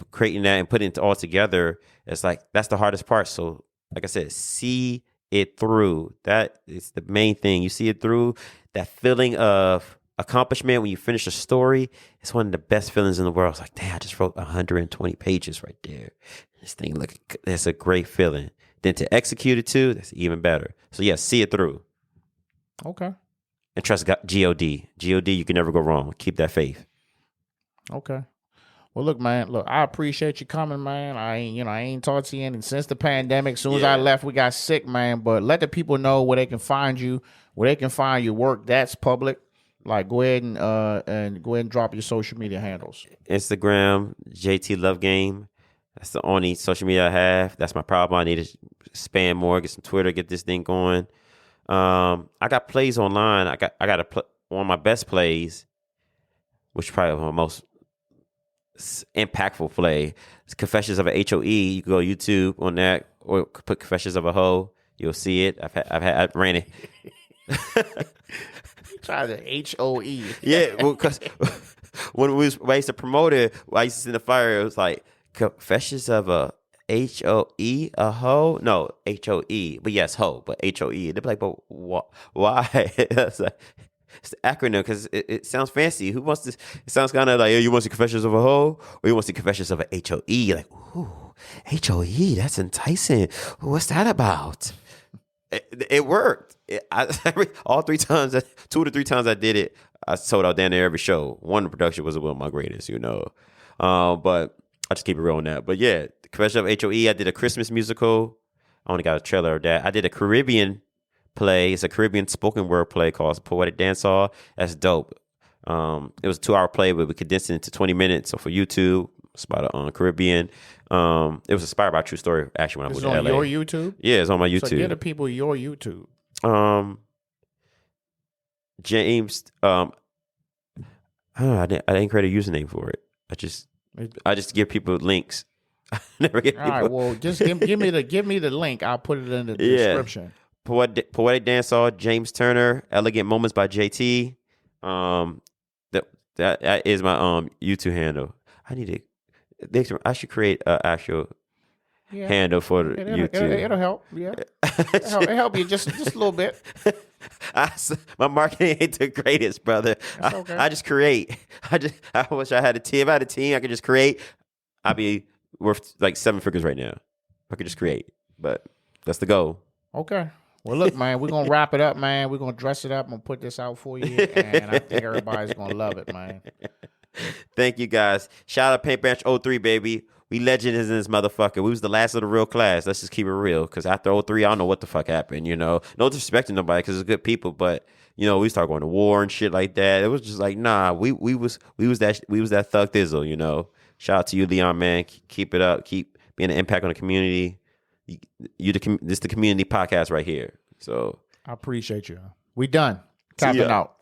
Creating that and putting it all together, it's like, that's the hardest part. So like I said, see it through. That is the main thing. You see it through. That feeling of accomplishment when you finish a story, it's one of the best feelings in the world. It's like, damn, I just wrote 120 pages right there. This thing, look, that's a great feeling. Then to execute it too, that's even better. So yeah, see it through. Okay. And trust God, G-O-D. G-O-D, you can never go wrong. Keep that faith. Okay. Well, look, man. I appreciate you coming, man. I ain't talked to you since the pandemic. As soon as I left, we got sick, man. But let the people know where they can find you, where they can find your work. That's public. Like, go ahead and drop your social media handles. Instagram, JT Love Game. That's the only social media I have. That's my problem. I need to expand more, get some Twitter, get this thing going. I got plays online. I got one of my best plays, which probably my most impactful play. It's Confessions of a HOE. You can go YouTube on that, or put Confessions of a Hoe. You'll see it. I've ran it. Try the HOE. Yeah, well, because when I used to promote it, I used to sit in the fire. It was like Confessions of a HOE, a hoe? No, HOE. But yes, hoe, but HOE. They'd be like, but why? It's like, it's the acronym because it sounds fancy. Who wants to? It sounds kind of like, you want to see Confessions of a Hoe, or you want to see Confessions of a HOE? Like, ooh, HOE, that's enticing. What's that about? It worked. All 3 times, 2 to 3 times I did it, I sold out down there every show. One production was one of my greatest, but I just keep it real on that. But yeah, Confessions of HOE. I did a Christmas musical. I only got a trailer of that. I did a Caribbean play. It's a Caribbean spoken word play called Poetic Dancehall. That's dope. It was a 2-hour play, but we condensed it into 20 minutes. So for YouTube, it's about a Caribbean. It was inspired by a true story, actually, when I was in LA. It's on your YouTube? Yeah, it's on my YouTube. So give the people your YouTube. James, I didn't create a username for it. I just give people links. I never give people. All right, well, just give me the link. I'll put it in the description. Poetic Dancehall, James Turner, Elegant Moments by JT. That is my YouTube handle. I should create an actual handle for YouTube. It'll help. Yeah, it'll help you just a little bit. My marketing ain't the greatest, brother. Okay. I just create. I wish I had a team. If I had a team, I could just create. I'd be worth like 7 figures right now. I could just create. but that's the goal. Okay. Well, look, man, we're going to wrap it up, man. We're going to dress it up. I'm going to put this out for you, and I think everybody's going to love it, man. Thank you, guys. Shout out Paint Branch 03, baby. We legends in this motherfucker. We was the last of the real class. Let's just keep it real, because after 03, I don't know what the fuck happened, No disrespecting nobody, because it's good people, but, we start going to war and shit like that. It was just like, nah, we was that thug thizzle, Shout out to you, Leon, man. Keep it up. Keep being an impact on the community. This is the community podcast right here. So I appreciate you. We done. Tapping out.